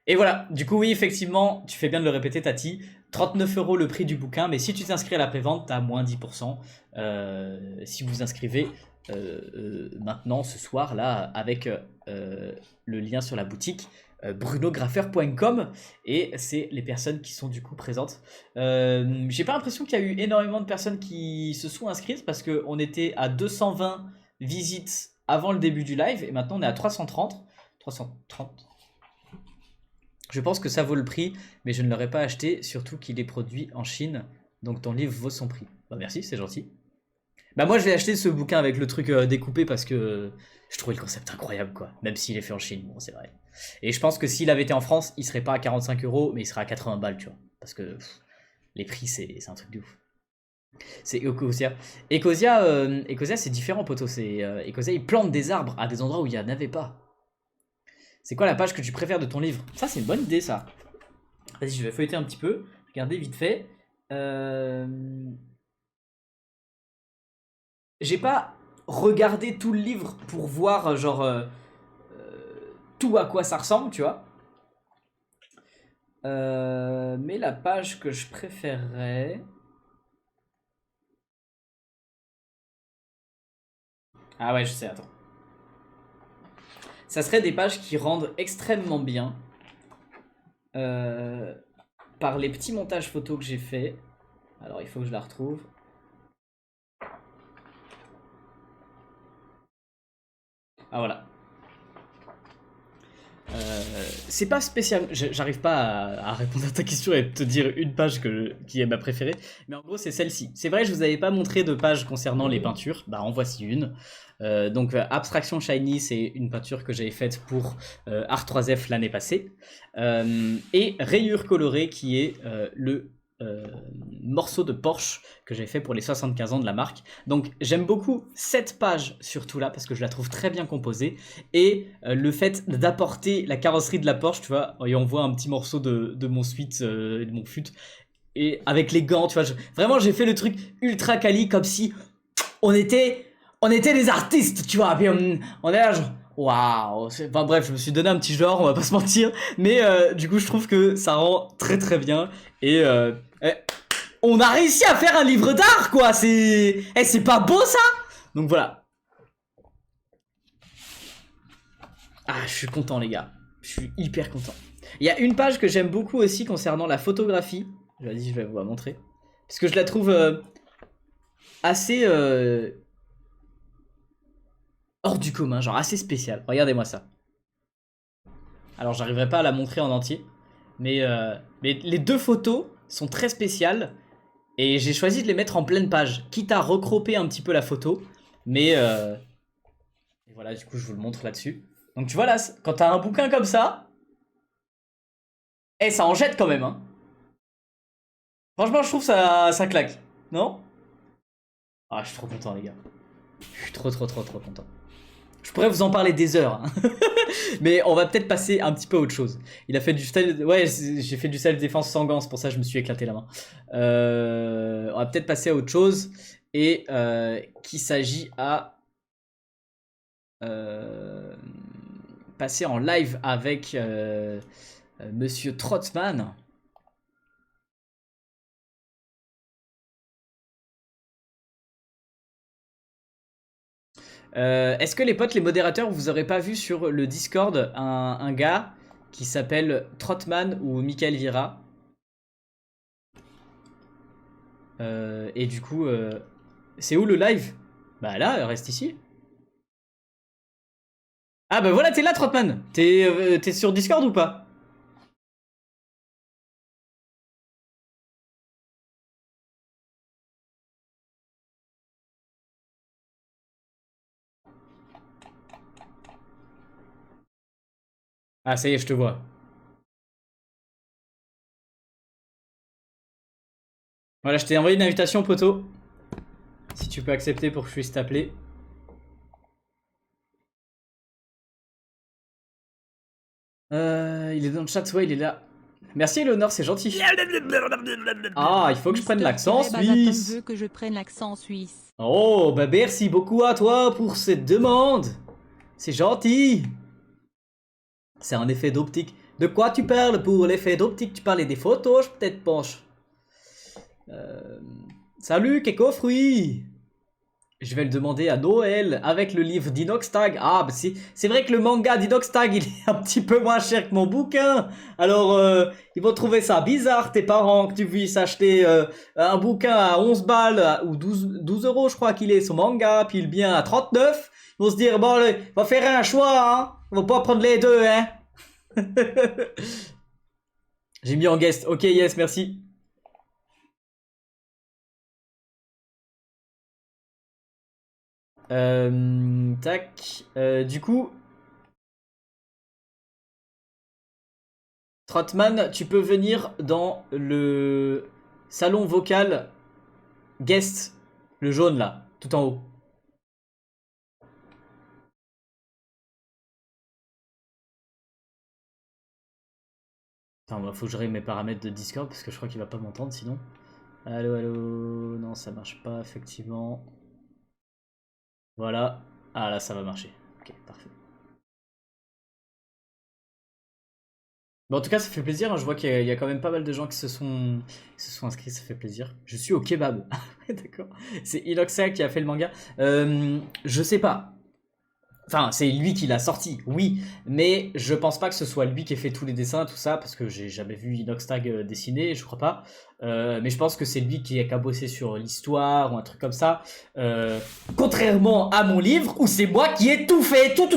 Et voilà, du coup oui effectivement, tu fais bien de le répéter Tati, 39 € le prix du bouquin, mais si tu t'inscris à la prévente, t'as moins 10%. Si vous inscrivez maintenant ce soir là avec le lien sur la boutique brunographer.com et c'est les personnes qui sont du coup présentes. J'ai pas l'impression qu'il y a eu énormément de personnes qui se sont inscrites parce qu'on était à 220 visites avant le début du live et maintenant on est à 330. 330. Je pense que ça vaut le prix, mais je ne l'aurais pas acheté, surtout qu'il est produit en Chine, donc ton livre vaut son prix. Bah merci, c'est gentil. Bah moi je l'ai acheté ce bouquin avec le truc découpé parce que je trouvais le concept incroyable quoi, même s'il est fait en Chine, bon c'est vrai. Et je pense que s'il avait été en France, il serait pas à 45 € mais il serait à 80 balles tu vois, parce que les prix c'est un truc de ouf. C'est Ecosia. Ecosia c'est différent poteau, Ecosia il plante des arbres à des endroits où il n'y en avait pas. C'est quoi la page que tu préfères de ton livre? Ça, c'est une bonne idée, ça. Vas-y, je vais feuilleter un petit peu. Regardez vite fait. J'ai pas regardé tout le livre pour voir, genre, tout à quoi ça ressemble, tu vois. Mais la page que je préférerais... Ah ouais, je sais, attends. Ça serait des pages qui rendent extrêmement bien par les petits montages photos que j'ai fait. Alors il faut que je la retrouve. Ah voilà. C'est pas spécial. J'arrive pas à répondre à ta question et te dire une page qui est ma préférée. Mais en gros, c'est celle-ci. C'est vrai, je vous avais pas montré de page concernant les peintures. Bah, en voici une. Donc, Abstraction Shiny, c'est une peinture que j'avais faite pour Art3F l'année passée. Et Rayures Colorées, qui est le morceau de Porsche que j'ai fait pour les 75 ans de la marque. Donc j'aime beaucoup cette page surtout là parce que je la trouve très bien composée et le fait d'apporter la carrosserie de la Porsche, tu vois, et on voit un petit morceau de mon suite, de mon fut et avec les gants, tu vois, vraiment j'ai fait le truc ultra quali comme si on était des artistes, tu vois, puis on est là genre waouh, enfin bref, je me suis donné un petit genre, on va pas se mentir, mais du coup je trouve que ça rend très très bien et on a réussi à faire un livre d'art quoi, c'est pas beau ça. Donc voilà. Ah, je suis content les gars, je suis hyper content. Il y a une page que j'aime beaucoup aussi concernant la photographie. Vas-y, je vais vous la montrer parce que je la trouve assez hors du commun, genre assez spécial. Regardez-moi ça. Alors j'arriverai pas à la montrer en entier, Mais les deux photos sont très spéciales. Et j'ai choisi de les mettre en pleine page. Quitte à recroper un petit peu la photo. Mais et voilà, du coup, je vous le montre là-dessus. Donc tu vois là, quand t'as un bouquin comme ça, ça en jette quand même, hein. Franchement, je trouve ça claque. Non? Ah, je suis trop content, les gars. Je suis trop content. Je pourrais vous en parler des heures, hein. Mais on va peut-être passer un petit peu à autre chose. Il a fait du self... Ouais, j'ai fait du self-défense sans gants, c'est pour ça que je me suis éclaté la main. On va peut-être passer à autre chose. Et qu'il s'agit à... passer en live avec Monsieur Trotzman. Est-ce que les potes, les modérateurs, vous aurez pas vu sur le Discord un gars qui s'appelle Trotman ou Michael Vira et du coup, c'est où le live? Bah là, reste ici. Ah bah voilà, t'es là Trotman. T'es sur Discord ou pas? Ah ça y est, je te vois. Voilà, je t'ai envoyé une invitation, poteau. Si tu peux accepter pour que je puisse t'appeler. Il est dans le chat, ouais, il est là. Merci Eleonore, c'est gentil. Ah, il faut que je prenne l'accent suisse. Veut que je prenne l'accent suisse. Oh, bah merci beaucoup à toi pour cette demande. C'est gentil. C'est un effet d'optique. De quoi tu parles pour l'effet d'optique? Tu parlais des photos, je peut-être penche. Salut, Keko Fruit. Je vais le demander à Noël avec le livre d'Inoxtag. Ah, bah c'est vrai que le manga d'Inoxtag, il est un petit peu moins cher que mon bouquin. Alors, ils vont trouver ça bizarre, tes parents, que tu puisses acheter un bouquin à 11 balles ou 12 euros, je crois qu'il est, son manga, puis le bien à 39. Ils vont se dire, bon, allez, on va faire un choix, hein. On va pas prendre les deux, hein. J'ai mis en guest. Ok, yes, merci. Tac. Du coup, Trotman, tu peux venir dans le salon vocal guest, le jaune là, tout en haut. Attends, bah, faut que je règle mes paramètres de Discord parce que je crois qu'il va pas m'entendre sinon. Allô, allô. Non, ça marche pas, effectivement. Voilà. Ah là, ça va marcher. Ok, parfait. Bon, en tout cas, ça fait plaisir, hein. Je vois qu'il y a quand même pas mal de gens qui se sont inscrits, ça fait plaisir. Je suis au kebab. D'accord. C'est Inoxa qui a fait le manga. Je sais pas. Enfin, c'est lui qui l'a sorti, oui, mais je pense pas que ce soit lui qui ait fait tous les dessins, tout ça, parce que j'ai jamais vu Inoxtag dessiner, je crois pas. Mais je pense que c'est lui qui a qu'à bosser sur l'histoire ou un truc comme ça. Contrairement à mon livre où c'est moi qui ai tout fait, tout.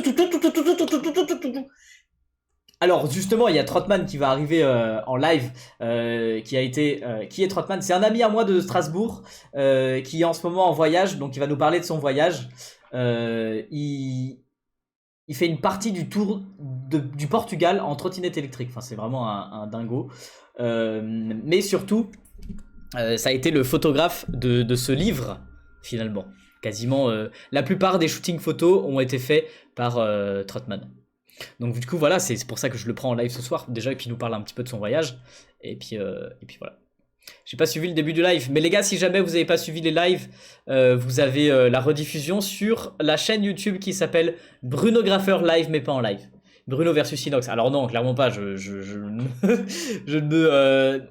Alors justement, il y a Trotman qui va arriver en live, qui est Trotman? C'est un ami à moi de Strasbourg qui est en ce moment en voyage, donc il va nous parler de son voyage. Il fait une partie du tour du Portugal en trottinette électrique. Enfin, c'est vraiment un dingo. Mais surtout, ça a été le photographe de ce livre, finalement. Quasiment la plupart des shootings photos ont été faits par Trotman. Donc du coup voilà, c'est pour ça que je le prends en live ce soir déjà, et puis il nous parle un petit peu de son voyage, et puis voilà. J'ai pas suivi le début du live, mais les gars, si jamais vous n'avez pas suivi les lives, vous avez la rediffusion sur la chaîne YouTube qui s'appelle Bruno Graffer Live, mais pas en live. Bruno versus Inox. Alors non, clairement pas, je ne me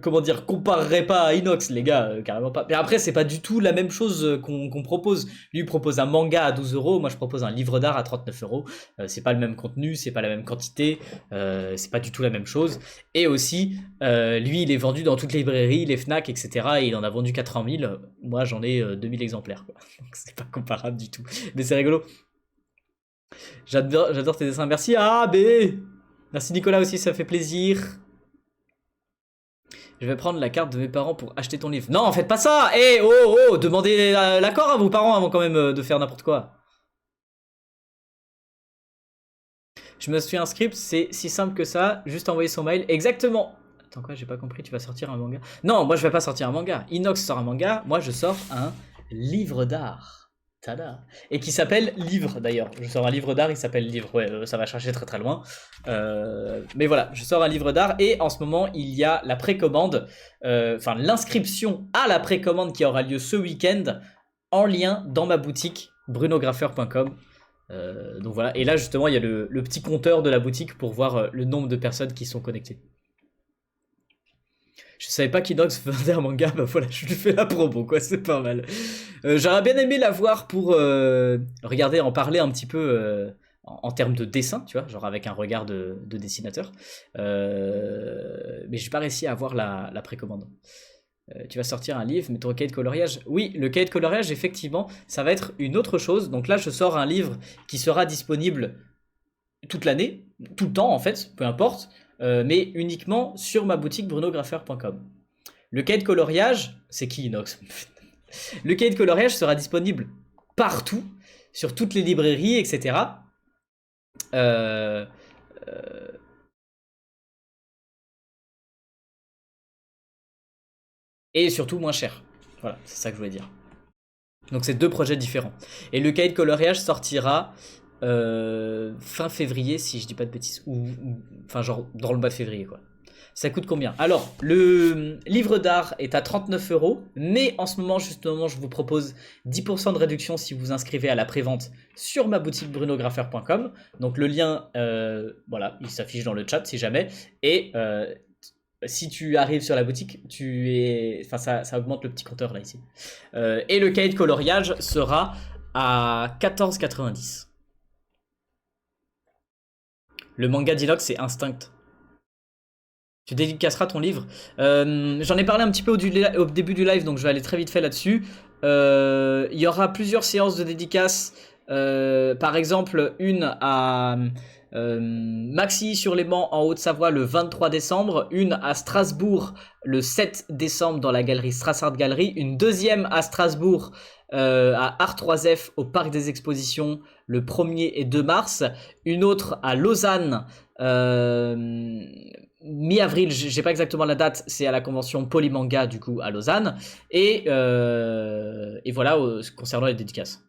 comment dire, comparerait pas à Inox, les gars, carrément pas. Mais après, c'est pas du tout la même chose qu'on propose. Lui il propose un manga à 12 euros, moi je propose un livre d'art à 39 euros. C'est pas le même contenu, c'est pas la même quantité, c'est pas du tout la même chose. Et aussi, lui il est vendu dans toutes les librairies, les Fnac, etc. Et il en a vendu 400 000. Moi j'en ai 2000 exemplaires, quoi. Donc c'est pas comparable du tout. Mais c'est rigolo. J'adore tes dessins. Merci A, B. Merci Nicolas aussi, ça fait plaisir. Je vais prendre la carte de mes parents pour acheter ton livre. Non, faites pas ça. Demandez l'accord à vos parents avant quand même de faire n'importe quoi. Je me suis inscrit, c'est si simple que ça. Juste envoyer son mail. Exactement. Attends quoi, j'ai pas compris, tu vas sortir un manga? Non, moi je vais pas sortir un manga. Inox sort un manga, moi je sors un livre d'art. Tada. Et qui s'appelle Livre d'ailleurs. Je sors un livre d'art, il s'appelle Livre. Ouais, ça va chercher très très loin. Mais voilà, je sors un livre d'art et en ce moment il y a la précommande, enfin l'inscription à la précommande qui aura lieu ce week-end en lien dans ma boutique brunograffeur.com. Donc voilà, et là justement il y a le petit compteur de la boutique pour voir le nombre de personnes qui sont connectées. Je savais pas qu'Inox vendait un manga, bah voilà, je lui fais la promo, quoi, c'est pas mal. J'aurais bien aimé la voir pour regarder, en parler un petit peu en termes de dessin, tu vois, genre avec un regard de dessinateur. Mais j'ai pas réussi à avoir la précommande. Tu vas sortir un livre, mais ton cahier de coloriage. Oui, le cahier de coloriage, effectivement, ça va être une autre chose. Donc là, je sors un livre qui sera disponible toute l'année, tout le temps en fait, peu importe. Mais uniquement sur ma boutique brunograffeur.com. Le cahier de coloriage, c'est qui Inox? Le cahier de coloriage sera disponible partout, sur toutes les librairies, etc. Et surtout moins cher. Voilà, c'est ça que je voulais dire. Donc c'est deux projets différents. Et le cahier de coloriage sortira fin février, si je dis pas de bêtises. Enfin, genre dans le mois de février, quoi. Ça coûte combien? Alors, le livre d'art est à 39 €, mais en ce moment, justement, je vous propose 10% de réduction si vous inscrivez à la prévente sur ma boutique brunograffeur.com. Donc le lien, voilà, il s'affiche dans le chat si jamais. Et si tu arrives sur la boutique, enfin, ça augmente le petit compteur là ici. Et le cahier de coloriage sera à 14,90 €. Le manga d'Inox, c'est Instinct. Tu dédicaceras ton livre. J'en ai parlé un petit peu au début du live, donc je vais aller très vite fait là-dessus. Il y aura plusieurs séances de dédicaces. Par exemple, une à Maxi sur Léman en Haute-Savoie le 23 décembre. Une à Strasbourg le 7 décembre dans la galerie Strassard Gallery. Une deuxième à Strasbourg à Art3F au Parc des Expositions le 1er et 2 mars. Une autre à Lausanne mi-avril, j'ai pas exactement la date, c'est à la convention Polymanga du coup à Lausanne. Et voilà concernant les dédicaces.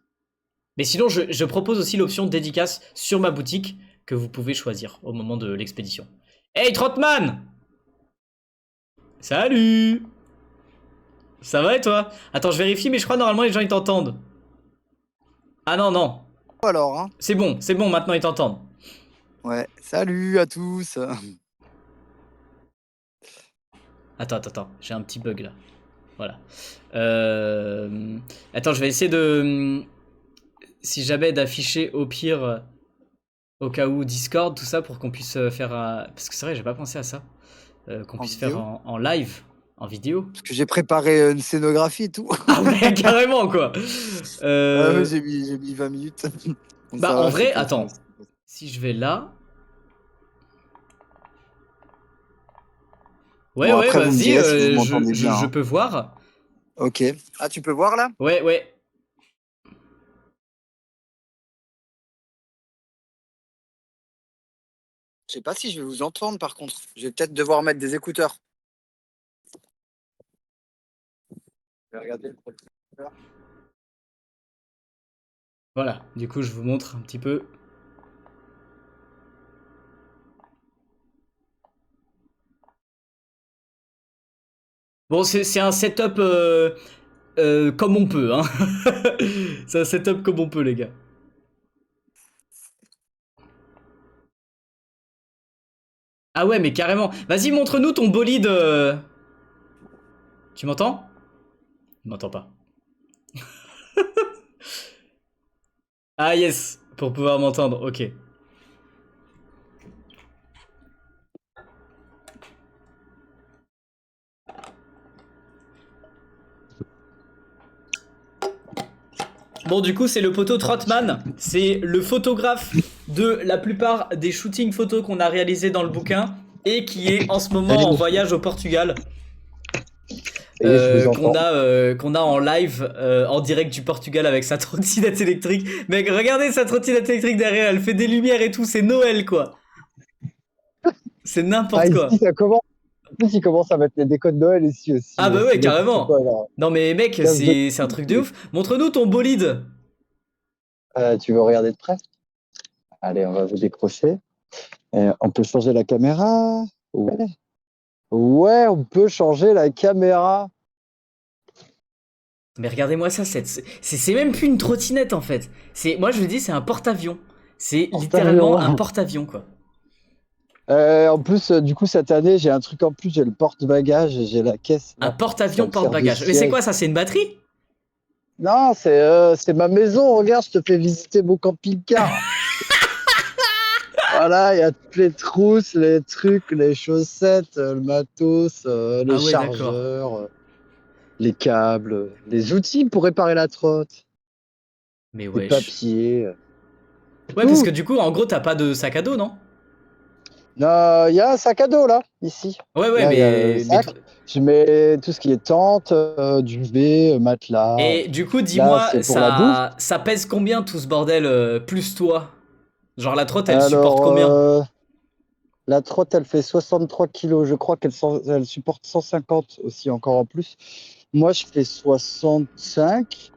Mais sinon je propose aussi l'option dédicace sur ma boutique que vous pouvez choisir au moment de l'expédition. Hey Trotman! Salut! Ça va et toi? Attends, je vérifie, mais je crois normalement les gens ils t'entendent. Ah non, non. Alors, hein. C'est bon, maintenant ils t'entendent. Ouais, salut à tous. Attends, j'ai un petit bug là. Voilà. Attends, je vais essayer de... Si jamais d'afficher au pire, au cas où Discord, tout ça, pour qu'on puisse faire... Parce que c'est vrai, j'ai pas pensé à ça. Qu'on puisse faire en live, en vidéo. Parce que j'ai préparé une scénographie et tout. Ah ouais, carrément quoi. J'ai mis 20 minutes. Bah en vrai, attends. Si je vais là... Ouais, bon, ouais, vas-y, je peux voir. Ok. Ah, tu peux voir là? Ouais. Je sais pas si je vais vous entendre par contre. Je vais peut-être devoir mettre des écouteurs. Je vais regarder le projecteur. Voilà, du coup je vous montre un petit peu. Bon, c'est un setup comme on peut, hein. C'est un setup comme on peut, les gars. Ah ouais, mais carrément. Vas-y, montre-nous ton bolide. Tu m'entends? Tu m'entends pas. Ah yes, pour pouvoir m'entendre, ok. Bon, du coup, c'est le poteau Trotman. C'est le photographe de la plupart des shootings photos qu'on a réalisés dans le bouquin et qui est en ce moment en voyage au Portugal. Ça y est, je vous entends. qu'on a en live en direct du Portugal avec sa trottinette électrique. Mec, regardez sa trottinette électrique derrière, elle fait des lumières et tout, c'est Noël quoi. C'est Ah, n'importe ici, quoi. ça commence. En plus, ils commencent à mettre les décos de Noël ici aussi. Ah bah ouais, C'est n'importe carrément. quoi, alors. Non mais mec, 15 degrés. c'est un truc de ouf. Montre-nous ton bolide. Tu veux regarder de près? Allez, on va vous décrocher. On peut changer la caméra? Ouais. Ouais, on peut changer la caméra. Mais regardez-moi ça, c'est même plus une trottinette en fait. Moi je le dis, c'est un porte-avions. C'est littéralement un porte-avions quoi. En plus, du coup, cette année, j'ai un truc en plus. J'ai le porte-bagages, j'ai la caisse. Un Là, porte-avions ça me sert de porte-bagages. Mais c'est siège. quoi ça? C'est une batterie? Non, c'est ma maison. Regarde, je te fais visiter mon camping-car. Voilà, il y a toutes les trousses, les trucs, les chaussettes, le matos, les Ah ouais, d'accord. chargeurs, les câbles, les outils pour réparer la trotte, Mais les wesh. papiers. Ouais, parce Tout. que du coup, en gros, t'as pas de sac à dos, non? Non, il y a un sac à dos là, ici. Ouais, ouais, Là, il y a le mais sac. Je mets tout ce qui est tente, duvet, matelas. Et du coup, Là, dis-moi, c'est pour la bouffe. ça pèse combien tout ce bordel, plus toi? Genre la trotte, elle supporte Alors, combien? la trotte, elle fait 63 kilos. Je crois elle supporte 150 aussi, encore en plus. Moi, je fais 65.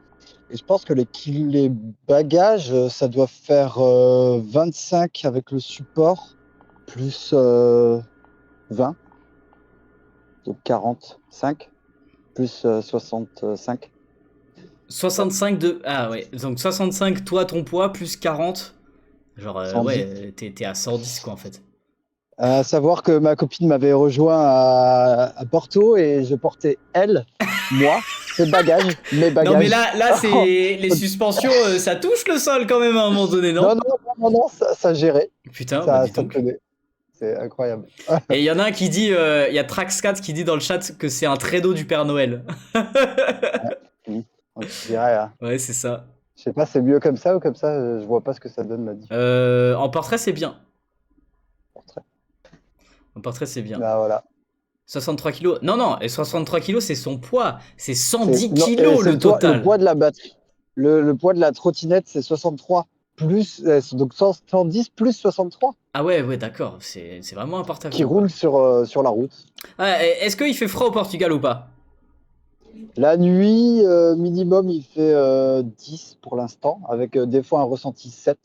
Et je pense que les bagages, ça doit faire 25 avec le support, plus 20, donc 45, plus 65. 65 de... Ah ouais, donc 65 toi, ton poids, plus 40. Genre, 110. ouais, t'es à 110 quoi en fait. À savoir que ma copine m'avait rejoint à Porto et je portais elle, moi, mes Non mais bagages. là c'est... Les suspensions, ça touche le sol quand même à un moment donné, Non, non? non, non, non, non, ça gérait, Putain, bah dis ça donc. tenait. C'est incroyable. Et il y en a un qui dit, il y a Trax4 qui dit dans le chat que c'est un traîneau du Père Noël. Oui, on dirait, hein. Ouais, c'est ça. Je sais pas, c'est mieux comme ça ou comme ça, je vois pas ce que ça donne la différence. En portrait, c'est bien. Portrait. En portrait, c'est bien. Bah voilà. 63 kilos. Non, non, et 63 kilos, c'est son poids. C'est 110 Non, kilos c'est le le total. poids de la batterie. Le poids de la trottinette, c'est 63 plus, donc 110 plus 63 Ah ouais, ouais, d'accord. C'est vraiment un qui porte-avions, quoi. roule sur la route. Ah, est-ce qu'il fait froid au Portugal ou pas? La nuit, minimum, il fait 10 pour l'instant, avec des fois un ressenti 7.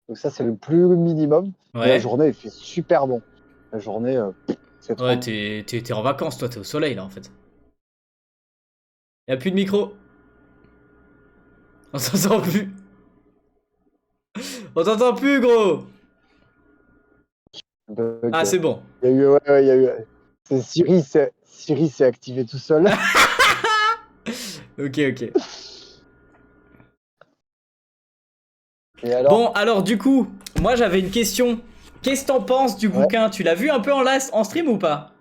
Donc ça, c'est le plus minimum. Mais la Ouais. journée, il fait super bon. La journée, c'est trop Ouais, bon. t'es en vacances, toi, t'es au soleil, là, en fait. Y'a plus de micro. On s'entend plus. On t'entend plus, gros. Donc, Ah, c'est bon. il y a eu, ouais, il y a eu. C'est Siri s'est activé tout seul. Ok, ok. Et alors? Bon, alors, du coup, moi, j'avais une question. Qu'est-ce que t'en penses du Ouais. bouquin? Tu l'as vu un peu en stream ou pas?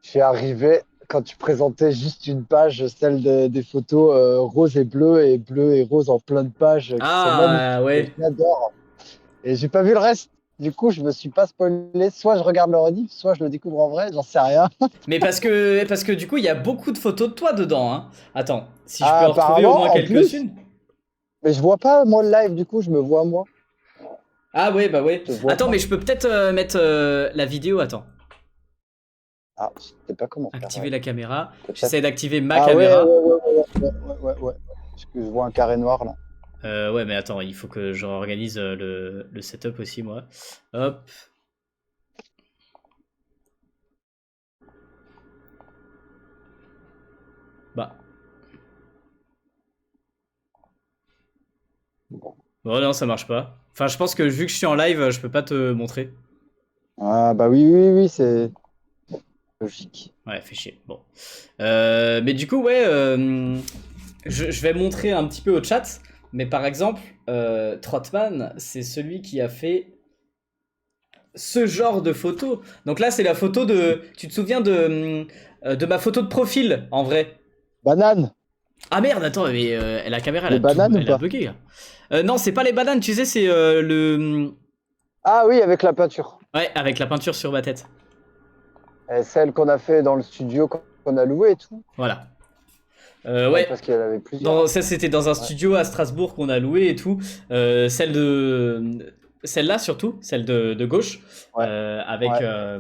Je suis arrivé quand tu présentais juste une page, celle des photos rose et bleu et rose en plein de pages qui sont magnifiques. Ah, ouais. J'adore. Et j'ai pas vu le reste. Du coup, je me suis pas spoilé. Soit je regarde le rediff, soit je le découvre en vrai, j'en sais rien. Mais parce que du coup, il y a beaucoup de photos de toi dedans, hein. Attends, si je peux Ah, en retrouver au moins apparemment, en plus. quelques-unes. Mais je vois pas moi le live, du coup, je me vois moi. Ah ouais, bah ouais. Je te vois Attends, pas. mais je peux peut-être mettre la vidéo, attends. Ah, je sais pas comment faire. Activer Ouais. la caméra. Peut-être. J'essaie d'activer ma Ah ouais, caméra. ouais. Parce que je vois un carré noir là. Ouais, mais attends, il faut que je réorganise le setup aussi, moi. Hop. Bah. Bon. Bon, non, ça marche pas. Enfin, je pense que vu que je suis en live, je peux pas te montrer. Ah bah oui, c'est logique. Ouais, fait chier. Bon. Mais du coup, ouais, je vais montrer un petit peu au chat. Mais par exemple, Trotman, c'est celui qui a fait ce genre de photo. Donc là, c'est la photo de... Tu te souviens de ma photo de profil, en vrai? Banane. Ah merde, attends, mais la caméra, Les bananes ou elle a pas? bugué, là. Non, c'est pas les bananes, tu sais, c'est le... Ah oui, avec la peinture. Ouais, avec la peinture sur ma tête. Celle qu'on a fait dans le studio quand qu'on a loué et tout. Voilà. Ouais, Parce qu'il y en avait plusieurs. ça c'était dans un studio à Strasbourg qu'on a loué et tout. Celle-là surtout, celle de gauche, Ouais. avec Ouais.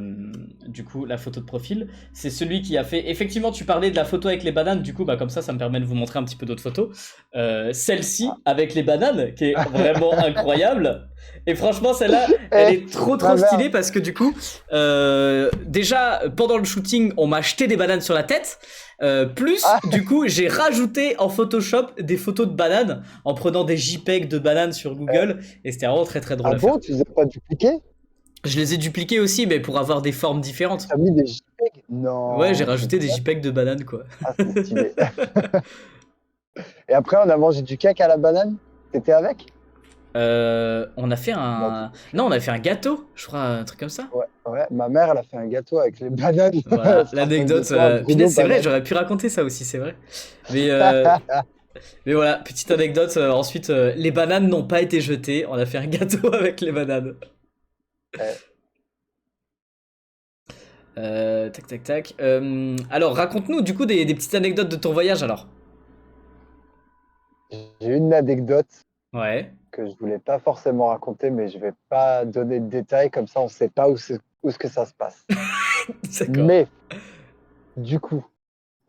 du coup la photo de profil. C'est celui qui a fait. Effectivement, tu parlais de la photo avec les bananes, du coup, bah, comme ça me permet de vous montrer un petit peu d'autres photos. Celle-ci avec les bananes, qui est vraiment incroyable. Et franchement, celle-là, elle Eh, est trop ma mère. stylée parce que du coup, déjà pendant le shooting, on m'a jeté des bananes sur la tête. Plus, Ah. du coup, j'ai rajouté en Photoshop des photos de bananes en prenant des JPEG de bananes sur Google et c'était vraiment très drôle Ah à faire. bon, tu les as pas dupliqués? Je les ai dupliqués aussi, mais pour avoir des formes différentes. T'as mis des JPEG? Ouais, j'ai Non, c'est rajouté des bien. JPEG de bananes, quoi. Ah, c'est stylé. Et après, on a mangé du cake à la banane? T'étais avec? On a fait un. Non, on a fait un gâteau, je crois, un truc comme ça. Ouais, ouais. Ma mère, elle a fait un gâteau avec les bananes. Voilà, Elle se rappelle de l'anecdote. toi, Bruno Punaise, c'est vrai, Banane. j'aurais pu raconter ça aussi, c'est vrai. Mais, mais voilà, petite anecdote. Ensuite, les bananes n'ont pas été jetées. On a fait un gâteau avec les bananes. Ouais. Tac. Alors, raconte-nous du coup des petites anecdotes de ton voyage alors. J'ai une anecdote Ouais, que je voulais pas forcément raconter, mais je vais pas donner de détails, comme ça on sait pas où est-ce que ça se passe. d'accord. Mais du coup,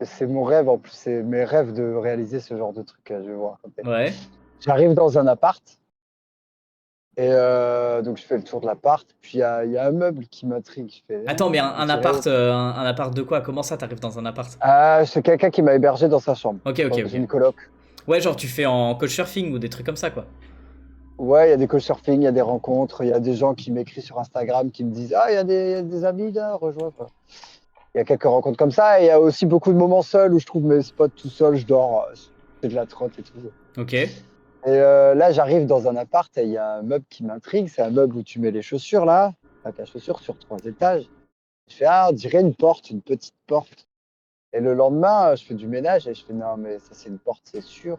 c'est mon rêve, en plus c'est mes rêves de réaliser ce genre de truc, je vais vous raconter. Ouais. J'arrive dans un appart, et donc je fais le tour de l'appart, puis il y a un meuble qui m'intrigue. Je fais, Attends, mais on dirait... un appart de quoi? Comment ça t'arrives dans un appart? Ah, c'est quelqu'un qui m'a hébergé dans sa chambre, dans Ok. une coloc. Ouais, genre tu fais en couchsurfing ou des trucs comme ça, quoi. Ouais, il y a des couchsurfing, il y a des rencontres, il y a des gens qui m'écrivent sur Instagram qui me disent ah, il y a des amis là, rejoins quoi. Il y a quelques rencontres comme ça, et il y a aussi beaucoup de moments seuls où je trouve mes spots tout seul, je dors, je fais de la trotte et tout. Ok. Et là, j'arrive dans un appart et il y a un meuble qui m'intrigue, c'est un meuble où tu mets les chaussures là, sac à chaussures sur 3 étages. Je fais ah, on dirait une porte, une petite porte. Et le lendemain, je fais du ménage et je fais non, mais ça c'est une porte, c'est sûr.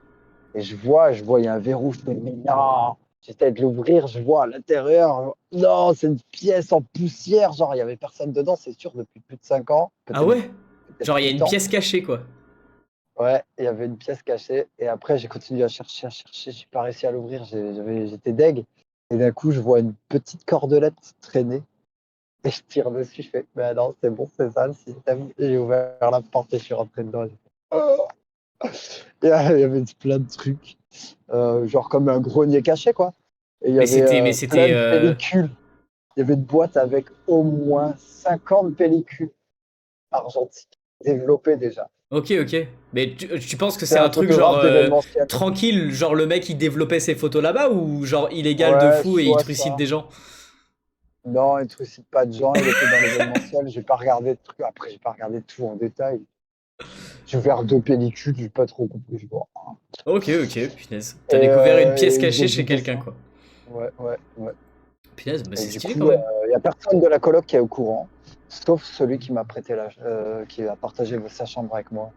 Et je vois, il y a un verrou, je fais mais non! J'essaie de l'ouvrir, je vois à l'intérieur, non, c'est une pièce en poussière, genre il y avait personne dedans, c'est sûr, depuis plus de 5 ans, Ah peut-être ouais? peut-être Genre il y a 8 une ans. pièce cachée, quoi. Ouais, il y avait une pièce cachée. Et après, j'ai continué à chercher, je suis pas réussi à l'ouvrir, j'étais deg. Et d'un coup, je vois une petite cordelette traîner. Et je tire dessus, je fais, mais non, c'est bon, c'est ça le système. Et j'ai ouvert la porte et je suis rentré dedans. J'ai fait, oh. Et il y avait plein de trucs, genre comme un grenier caché, quoi. Et il y avait Mais plein c'était. de pellicules. Il y avait une boîte avec au moins 50 pellicules argentiques développées déjà. Ok. Mais tu penses que C'est c'est un un truc genre photographe d'événementiel. tranquille, genre le mec il développait ses photos là-bas ou genre illégal de Ouais, fou et il soit trucide ça. des gens? Non, il trucide pas de gens, il était dans l'événementiel. J'ai pas regardé de trucs. Après, j'ai pas regardé tout en détail. J'ai ouvert 2 pellicules, j'ai pas trop compris. Je vois. Ok, punaise. T'as Et, découvert une pièce cachée j'ai chez vidé quelqu'un, ça. quoi. Ouais. Punaise, bah Et c'est du stylé quand coup, même. il y a personne de la coloc qui est au courant, sauf celui qui m'a prêté qui a partagé sa chambre avec moi.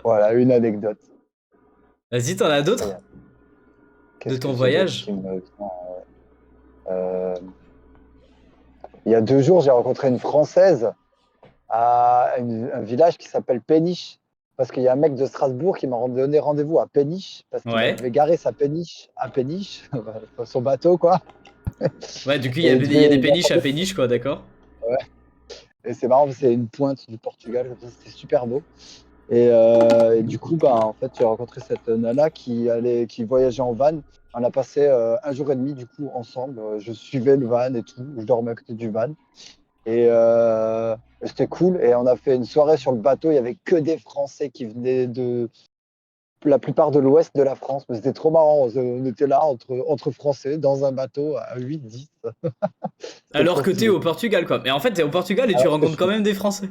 Voilà, une anecdote. Vas-y, t'en as d'autres? Incroyable. De Qu'est-ce que ton j'ai d'autre voyage? qui me vient, euh, il y a 2 jours, j'ai rencontré une Française à un village qui s'appelle Péniche. Parce qu'il y a un mec de Strasbourg qui m'a donné rendez-vous à Péniche, parce qu'il Ouais. avait garé sa péniche à Péniche, son bateau, quoi. Ouais, du coup, Et il y a des il m'a péniches à parlé- péniche, quoi, d'accord? ouais. Et c'est marrant, parce que c'est une pointe du Portugal, comme ça, c'était super beau. Et du coup, bah, en fait, j'ai rencontré cette nana qui voyageait en van. On a passé 1 jour et demi, du coup, ensemble. Je suivais le van et tout, je dormais à côté du van. Et c'était cool. Et on a fait une soirée sur le bateau. Il y avait que des Français qui venaient de la plupart de l'ouest de la France. Mais c'était trop marrant. On était là entre Français dans un bateau à 8-10. C'était Alors trop que t'es stylé. au Portugal, quoi. Mais en fait, t'es au Portugal et tu Alors que je rencontres quand suis... même des Français.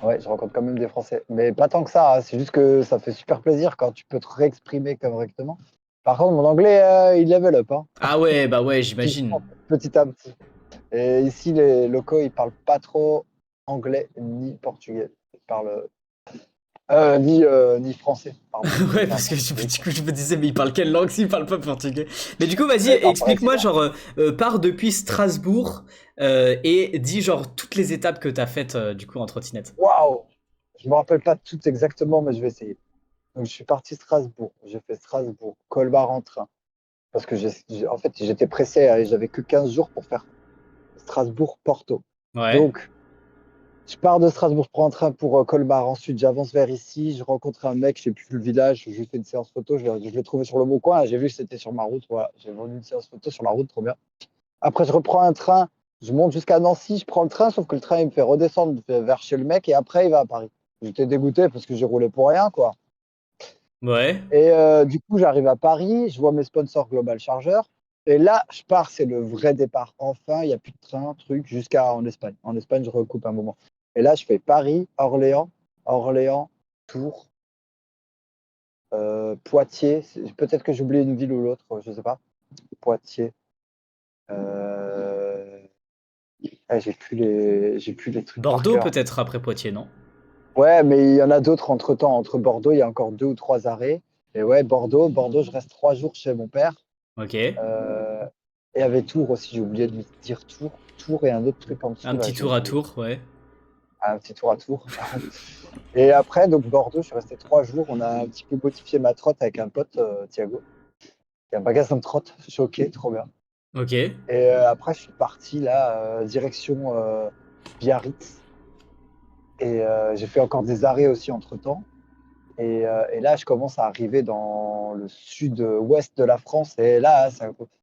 Ouais, je rencontre quand même des Français. Mais pas tant que ça, hein. C'est juste que ça fait super plaisir quand tu peux te réexprimer correctement. Par contre, mon anglais, il level up, hein. Ah ouais, bah ouais, j'imagine. Petit à petit. Et ici, les locaux, ils parlent pas trop anglais ni portugais. Ils parlent Ni français, pardon. Ouais, parce que du coup, je me disais, mais il parle quelle langue s'il parle pas portugais? Mais du coup, vas-y, Ouais, non, explique-moi, genre, pars depuis Strasbourg et dis, genre, toutes les étapes que t'as faites, du coup, en trottinette. waouh! Je me rappelle pas tout exactement, mais je vais essayer. Donc, je suis parti Strasbourg. J'ai fait Strasbourg, Colmar en train. Parce que en fait, j'étais pressé et j'avais que 15 jours pour faire Strasbourg-Porto. Ouais. Donc, je pars de Strasbourg, je prends un train pour Colmar. Ensuite, j'avance vers ici. Je rencontre un mec, je sais plus le village. Je lui fais une séance photo. Je l'ai trouvé sur le bon coin. J'ai vu que c'était sur ma route. Voilà, j'ai vendu une séance photo sur la route, trop bien. Après, je reprends un train. Je monte jusqu'à Nancy. Je prends le train, sauf que le train, il me fait redescendre vers chez le mec et après, il va à Paris. J'étais dégoûté parce que j'ai roulé pour rien, quoi. Ouais. Et du coup, j'arrive à Paris. Je vois mes sponsors Global Charger. Et là, je pars, c'est le vrai départ. Enfin, il n'y a plus de train, truc, jusqu'à en Espagne. En Espagne, je recoupe un moment. Et là, je fais Paris, Orléans, Orléans, Tours, Poitiers. Peut-être que j'ai oublié une ville ou l'autre, je sais pas. Poitiers. Euh... j'ai plus les trucs par Bordeaux, cœur. peut-être, après Poitiers, non? Ouais, mais il y en a d'autres entre-temps. Entre Bordeaux, il y a encore 2 ou 3 arrêts. Et ouais, Bordeaux, je reste 3 jours chez mon père. Ok. Euh, Et il y avait Tours aussi, j'ai oublié de lui dire Tours. Tours et un autre truc en Un dessous, là, petit j'ai tour à oublié. Tours, ouais. Un petit tour à Tours. Et après, donc Bordeaux, je suis resté 3 jours. On a un petit peu modifié ma trotte avec un pote, Thiago. Il y a un magasin de trotte, choqué, trop bien. Ok. Et après, je suis parti là, direction Biarritz. Et j'ai fait encore des arrêts aussi entre-temps. Et là, je commence à arriver dans le sud-ouest de la France. Et là,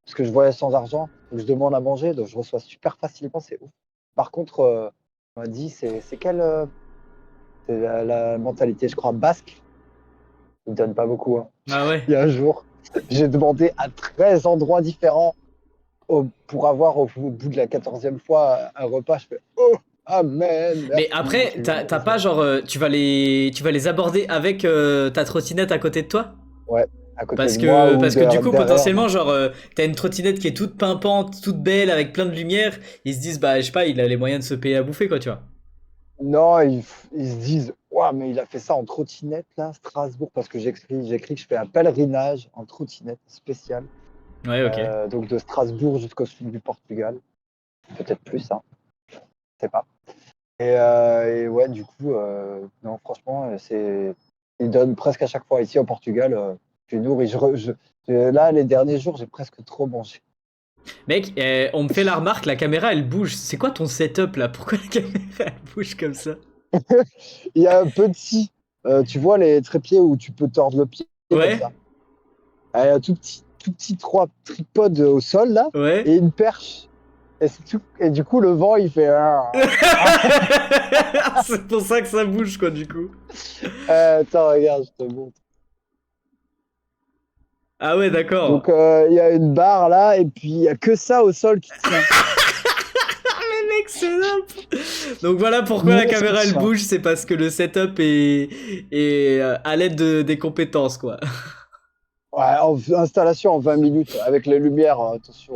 parce que je voyage sans argent, donc je demande à manger, donc je reçois super facilement, c'est ouf. Par contre, on m'a dit, c'est quelle c'est la mentalité, je crois, basque. Ils ne donnent pas beaucoup, hein. Ah ouais. Il y a un jour, j'ai demandé à 13 endroits différents pour avoir au bout de la 14e fois un repas. Je fais, oh, amen, Mais merci. après, J'ai eu t'as pas, mangé. genre, tu vas les aborder avec ta trottinette à côté de toi? Ouais, à côté Parce de moi que, ou parce que du coup, derrière, potentiellement, non. genre, t'as une trottinette qui est toute pimpante, toute belle, avec plein de lumière. Ils se disent, bah, je sais pas, il a les moyens de se payer à bouffer, quoi, tu vois. Non, ils se disent, ouah, mais il a fait ça en trottinette, là, Strasbourg, parce que j'écris que je fais un pèlerinage en trottinette spécial, Ouais, ok. donc de Strasbourg jusqu'au sud du Portugal, peut-être plus, hein, je sais pas. Et ouais, du coup, non, franchement, ils donnent presque à chaque fois ici au Portugal, je suis nourri. Là, les derniers jours, j'ai presque trop mangé. Mec, on me fait la remarque, la caméra, elle bouge. C'est quoi ton setup, là? Pourquoi la caméra, elle bouge comme ça? Il y a un petit, tu vois les trépieds où tu peux tordre le pied comme Ouais, ça. Il y a un tout petit 3 tripodes au sol là ouais. et une perche. Et, c'est tout. Et du coup, le vent il fait. C'est pour ça que ça bouge, quoi, du coup. Attends, regarde, je te montre. Ah ouais, Donc, d'accord. il y a une barre là et puis il n'y a que ça au sol qui tient. Mais mec, c'est up. Donc voilà pourquoi la Mais ça caméra elle tient. bouge, c'est parce que le setup est à l'aide des compétences, quoi. Ouais, installation en 20 minutes avec les lumières, attention.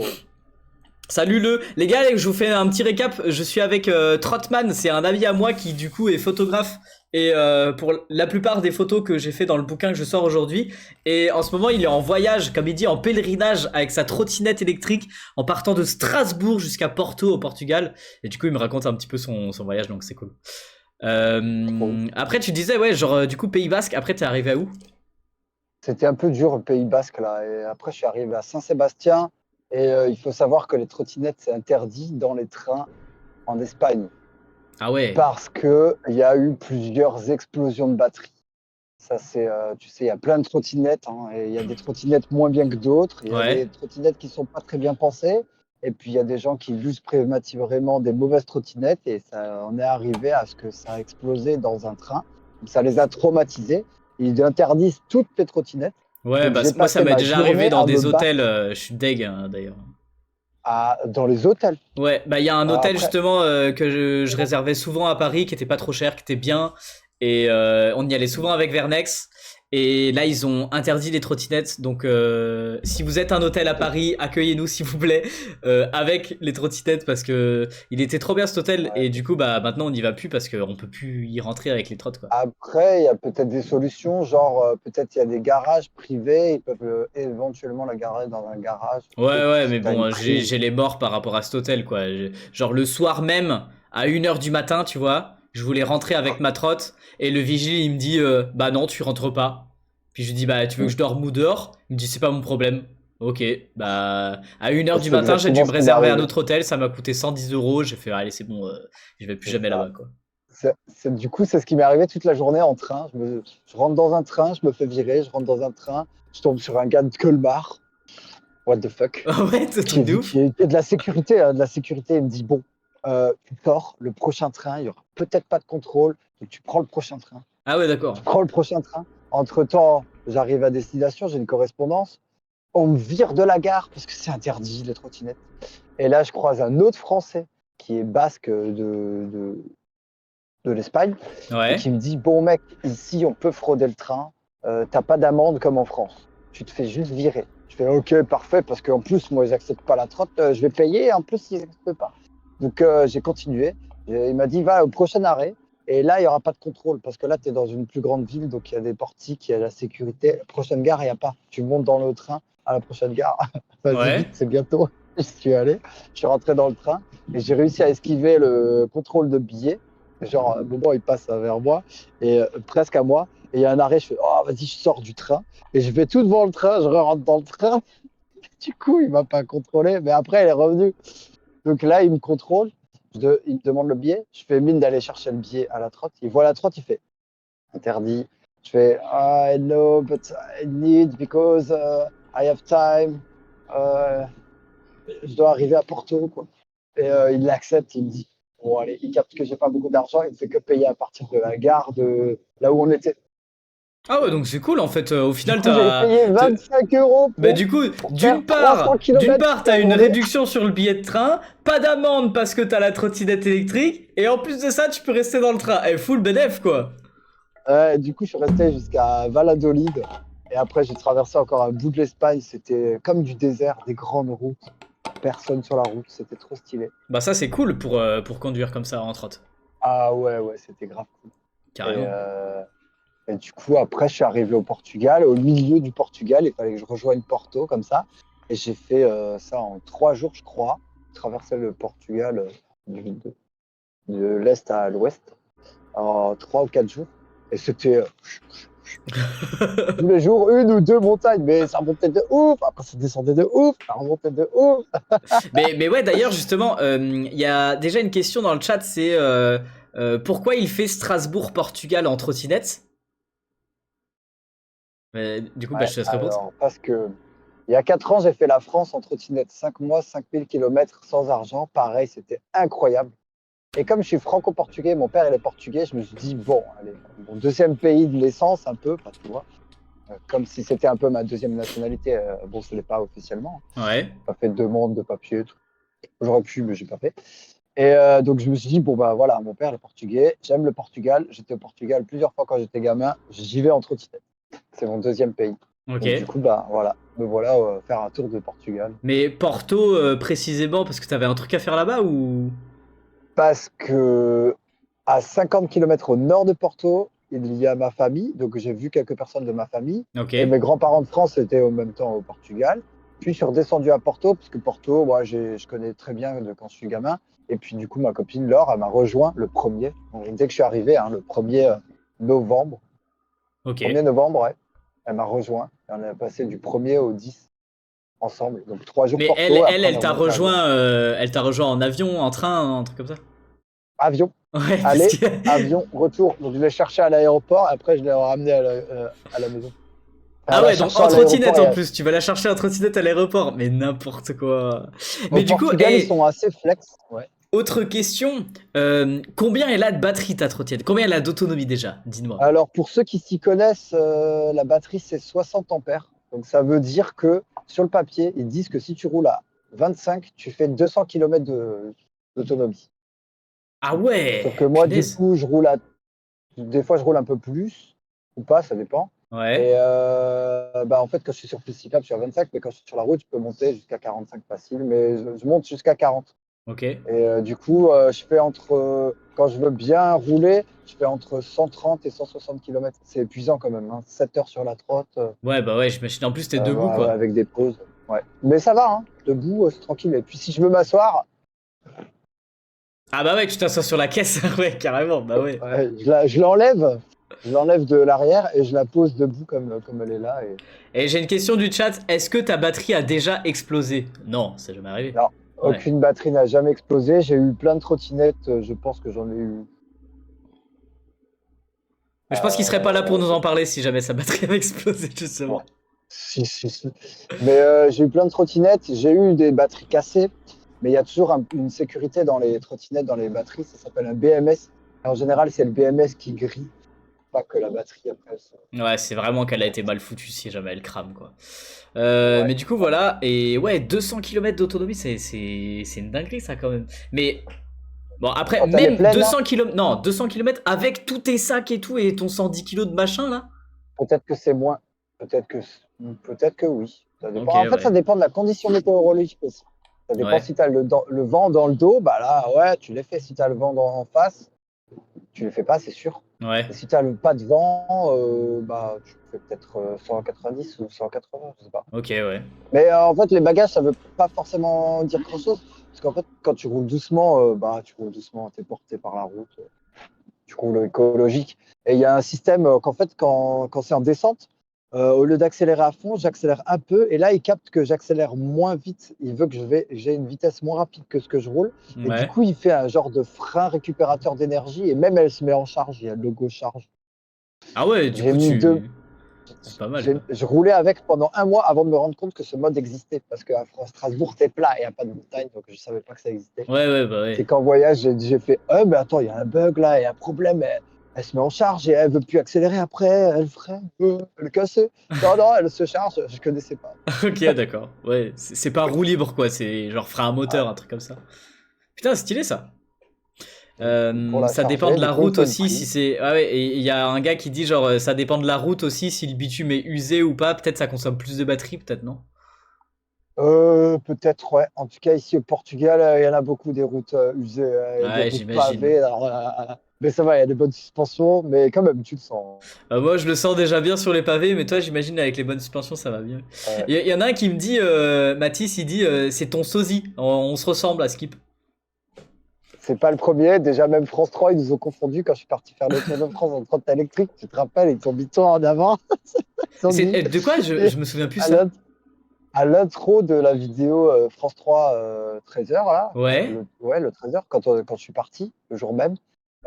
Salut les gars, je vous fais un petit récap. Je suis avec Trotman, c'est un ami à moi qui du coup est photographe et pour la plupart des photos que j'ai fait dans le bouquin que je sors aujourd'hui. Et en ce moment, il est en voyage, comme il dit, en pèlerinage avec sa trottinette électrique en partant de Strasbourg jusqu'à Porto au Portugal. Et du coup, il me raconte un petit peu son voyage, donc c'est cool. Trop ouf. Après, tu disais ouais, genre du coup Pays Basque. Après, t'es arrivé à où? C'était un peu dur, le Pays Basque, là. Et après, je suis arrivé à Saint-Sébastien. Et il faut savoir que les trottinettes, c'est interdit dans les trains en Espagne. Ah ouais, Parce qu'il y a eu plusieurs explosions de batterie. Ça, c'est, tu sais, il y a plein de trottinettes, hein, et il y a des trottinettes moins bien que d'autres. Il y a ouais. des trottinettes qui sont pas très bien pensées. Et puis, il y a des gens qui usent prématurément des mauvaises trottinettes. Et ça en est arrivé à ce que ça a explosé dans un train. Ça les a traumatisés. Ils interdisent toutes les trottinettes. Ouais, Donc, bah j'ai moi ça passé m'est ma déjà arrivé journée dans à me des hôtels. battre Je suis deg d'ailleurs. dans les hôtels. Ouais, bah il y a un hôtel Après, justement que je réservais souvent à Paris, qui était pas trop cher, qui était bien, et on y allait souvent avec Vernex. Et là, ils ont interdit les trottinettes. Donc, si vous êtes un hôtel à Paris, accueillez-nous s'il vous plaît avec les trottinettes parce que il était trop bien cet hôtel. Ouais. Et du coup, bah maintenant on n'y va plus parce qu'on peut plus y rentrer avec les trottes quoi. Après, il y a peut-être des solutions, genre peut-être il y a des garages privés, ils peuvent éventuellement la garer dans un garage. Ouais, Peut-être ouais, si mais tu as une bon, prise. j'ai les morts par rapport à cet hôtel quoi. Genre le soir même à 1h du matin, tu vois, je voulais rentrer avec ma trotte et le vigile il me dit bah non, tu rentres pas. Puis je lui dis bah tu veux que je dorme ou dehors? Il me dit c'est pas mon problème. Ok, bah à 1h du C'est matin, j'ai dû exactement me ce qui m'est réserver un arrivé. autre hôtel, ça m'a coûté 110 euros. J'ai fait allez, c'est bon, je vais plus C'est jamais ça. là-bas quoi. Du coup, c'est ce qui m'est arrivé toute la journée en train. Je rentre dans un train, je me fais virer, je rentre dans un train, je tombe sur un gars de Colmar. What the fuck? Ah ouais, c'est un truc de ouf. Qui est de la sécurité, hein, de la sécurité. Il me dit, bon, tu sors, le prochain train, il n'y aura peut-être pas de contrôle, donc tu prends le prochain train. Ah ouais, Je d'accord. prends le prochain train. Entre-temps, j'arrive à destination, j'ai une correspondance. On me vire de la gare parce que c'est interdit, les trottinettes. Et là, je croise un autre Français qui est basque de l'Espagne et Ouais. qui me dit, bon mec, ici, on peut frauder le train. T'as pas d'amende comme en France. Tu te fais juste virer. Je fais, ok, parfait, parce qu'en plus, moi, ils n'acceptent pas la trotte. Je vais payer, et en plus, ils n'acceptent pas. Donc, j'ai continué. Il m'a dit, va au prochain arrêt. Et là, il n'y aura pas de contrôle parce que là, tu es dans une plus grande ville, donc il y a des portiques, il y a la sécurité. La prochaine gare, il n'y a pas. Tu montes dans le train à la prochaine gare. Vas-y Ouais. vite, c'est bientôt. Je suis allé, je suis rentré dans le train et j'ai réussi à esquiver le contrôle de billets. Genre, à un moment, il passe vers moi et presque à moi. Et il y a un arrêt, je fais, oh, vas-y, je sors du train. Et je vais tout devant le train, je rentre dans le train. Du coup, il m'a pas contrôlé, mais après, il est revenu. Donc là, il me contrôle, il me demande le billet. Je fais mine d'aller chercher le billet à la trotte. Il voit la trotte, il fait interdit. Je fais I know, but I need because I have time. Euh, je dois arriver à Porto, quoi. Et il l'accepte, il me dit bon, allez, il capte que j'ai pas beaucoup d'argent, il ne fait que payer à partir de la gare de là où on était. Ah ouais, donc c'est cool en fait. Au Du final, coup, j'ai payé 25 € bah du coup, pour faire 300 d'une km part, la t'as une journée. réduction sur le billet de train, pas d'amende parce que t'as la trottinette électrique, et en plus de ça, tu peux rester dans le train. Eh, full bénéf quoi. Du coup, je suis resté jusqu'à Valladolid. Et après, j'ai traversé encore un bout de l'Espagne. C'était comme du désert, des grandes routes. Personne sur la route. C'était trop stylé. Bah ça c'est cool pour conduire comme ça en trotte. Ah ouais, ouais, c'était grave cool. Et, Carrément. et du coup, après, je suis arrivé au Portugal. Au milieu du Portugal, il fallait que je rejoigne Porto comme ça. Et j'ai fait ça en 3 jours, je crois. Traverser le Portugal de l'Est à l'Ouest en 3 ou 4 jours. Et c'était tous les jours, une ou deux montagnes, mais ça remontait de ouf, après ça descendait de ouf, ça remontait de ouf. Mais ouais, d'ailleurs, justement, il y a déjà une question dans le chat, c'est pourquoi il fait Strasbourg-Portugal en trottinette? Du coup, bah, Ouais, je te laisse répondre. alors, parce que il y a 4 ans, j'ai fait la France en trottinette, 5 mois, 5000 km sans argent, pareil, c'était incroyable. Et comme je suis franco-portugais, mon père il est portugais, je me suis dit, bon, allez, mon deuxième pays de naissance, un peu, tu vois, comme si c'était un peu ma deuxième nationalité, bon, ce n'est pas officiellement, Ouais. pas fait de demande de papier, tout. J'aurais pu, mais j'ai pas fait. Et donc, je me suis dit, bon, bah voilà, mon père est portugais, j'aime le Portugal. J'étais au Portugal plusieurs fois quand j'étais gamin, j'y vais en trottinette. C'est mon deuxième pays. Ok. Donc, du coup, bah voilà, me voilà faire un tour de Portugal. Mais Porto, précisément, parce que t'avais un truc à faire là-bas ou? Parce que à 50 km au nord de Porto, il y a ma famille. Donc, j'ai vu quelques personnes de ma famille. Ok. Et mes grands-parents de France étaient au même temps au Portugal. Puis, je suis redescendu à Porto, parce que Porto, moi, je connais très bien de quand je suis gamin. Et puis, du coup, ma copine Laure, elle m'a rejoint le 1er. Donc, dès que je suis arrivé, hein, le 1er novembre. Ok. 1er novembre, ouais. Elle m'a rejoint. Et on a passé du 1er au 10 ensemble. Donc, 3 jours Mais elle, Porto. elle, Après, on est elle t'a remonté à Lyon. rejoint, en avion, en train, un truc comme ça? Avion. Ouais, parce Aller, que. avion, retour. Donc, je l'ai cherché à l'aéroport. Après, je l'ai ramené à la maison. Enfin, en Ah la ouais, donc cherchant en à trottinette l'aéroport. en plus, tu vas la chercher en trottinette à l'aéroport, mais n'importe quoi. Au Mais du coup, Portugal, ils sont assez flex. Ouais. autre question, combien elle a de batterie ta trottinette? Combien elle a d'autonomie déjà? Dis-moi. Alors, pour ceux qui s'y connaissent, la batterie, c'est 60 ampères. Donc, ça veut dire que sur le papier, ils disent que si tu roules à 25, tu fais 200 km d'autonomie. Ah Sauf que ouais, moi, du punaise. coup, des fois, je roule un peu plus ou pas, ça dépend. Ouais. Et en fait, quand je suis sur piste cyclable, je suis à 25, mais quand je suis sur la route, je peux monter jusqu'à 45 facile, mais je monte jusqu'à 40. Ok. Et du coup, je fais quand je veux bien rouler, je fais entre 130 et 160 km. C'est épuisant quand même, hein. 7 heures sur la trotte, Ouais, bah ouais, j'imagine. En plus, t'es debout, ouais, quoi. avec des pauses. Ouais. Mais ça va, hein. Debout, c'est tranquille. Et puis si je veux m'asseoir, Ah bah ouais, tu t'assois sur la caisse. Ouais, carrément. Bah ouais. ouais, je l'enlève de l'arrière et je la pose debout comme elle est là. Et Et j'ai une question du chat. Est-ce que ta batterie a déjà explosé? Non, c'est jamais arrivé. non, Ouais. aucune batterie n'a jamais explosé. J'ai eu plein de trottinettes. Je pense que j'en ai eu. Mais je pense qu'il serait pas là pour nous Je- en parler si jamais sa batterie avait explosé, justement. non. Si, si, si. Mais j'ai eu plein de trottinettes. J'ai eu des batteries cassées. Mais il y a toujours une sécurité dans les trottinettes, dans les batteries. Ça s'appelle un BMS. Et en général, c'est le BMS qui grille, pas que la batterie après. Ouais, c'est vraiment qu'elle a été mal foutue si jamais elle crame, quoi. Ouais. Mais du coup, voilà. Et ouais, 200 km d'autonomie, c'est une dinguerie, ça, quand même. Mais bon, après, Quand elle est même pleine, hein, 200 km, non, 200 km avec tous tes sacs et tout et ton 110 kilos de machin, là. peut-être que c'est moins. Peut-être que, peut-être que oui. Ça Ok, dépend. En fait, ça ouais. dépend de la condition météorologique aussi. Ça dépend Ouais. si tu as le vent dans le dos, bah là, ouais, tu les fais. Si tu as le vent en face, tu les fais pas, c'est sûr. Ouais. Et si tu as pas de vent, bah, tu fais peut-être 190 ou 180, je sais pas. Ok, ouais. Mais en fait, les bagages, ça veut pas forcément dire grand-chose. Parce qu'en fait, quand tu roules doucement, bah, tu roules doucement, tu es porté par la route, tu roules écologique. Et il y a un système qu'en fait, quand c'est en descente, au lieu d'accélérer à fond, j'accélère un peu. Et là, il capte que j'accélère moins vite. Il veut que j'ai une vitesse moins rapide que ce que je roule. Et du Ouais. coup, il fait un genre de frein récupérateur d'énergie. Et même, elle se met en charge. Il y a le logo charge. Ah ouais, du J'ai coup, mis deux, c'est pas mal, quoi. je roulais avec pendant un mois avant de me rendre compte que ce mode existait. Parce qu'à Strasbourg, c'est plat et il n'y a pas de montagne, donc je ne savais pas que ça existait. Ouais, ouais, bah C'est ouais. qu'en voyage, j'ai fait mais attends, il y a un bug là, il y a un problème. Elle se met en charge et elle veut plus accélérer après. Elle freine, elle casse. Non, non, elle se charge. Je connaissais pas. Ok, d'accord. Ouais, c'est pas roue libre, quoi. C'est genre frein à moteur, Ouais. un truc comme ça. Putain, stylé, ça. Et pour la Ça dépend charger, de du la coup, il route faut une aussi si prise. c'est. Ah ouais, et il y a un gars qui dit genre ça dépend de la route aussi si le bitume est usé ou pas. Peut-être ça consomme plus de batterie, peut-être non? Peut-être, ouais. En tout cas, ici au Portugal, il y en a beaucoup des routes usées, des Ouais, routes j'imagine. pavées. Alors, mais ça va, il y a des bonnes suspensions, mais quand même, tu le sens. Moi je le sens déjà bien sur les pavés, mais toi j'imagine avec les bonnes suspensions ça va mieux. Ouais. Il y en a un qui me dit, Mathis, il dit c'est ton sosie. On se ressemble à Skip. C'est pas le premier. Déjà, même France 3, ils nous ont confondus quand je suis parti faire le Tour de France en trottinette électrique. Tu te rappelles, ils t'ont mis toi en avant. Ils ont dit. De quoi je me souviens plus À ça. l'int- à l'intro de la vidéo France 3 13h, là, Ouais. ouais, le 13h, quand je suis parti, le jour même,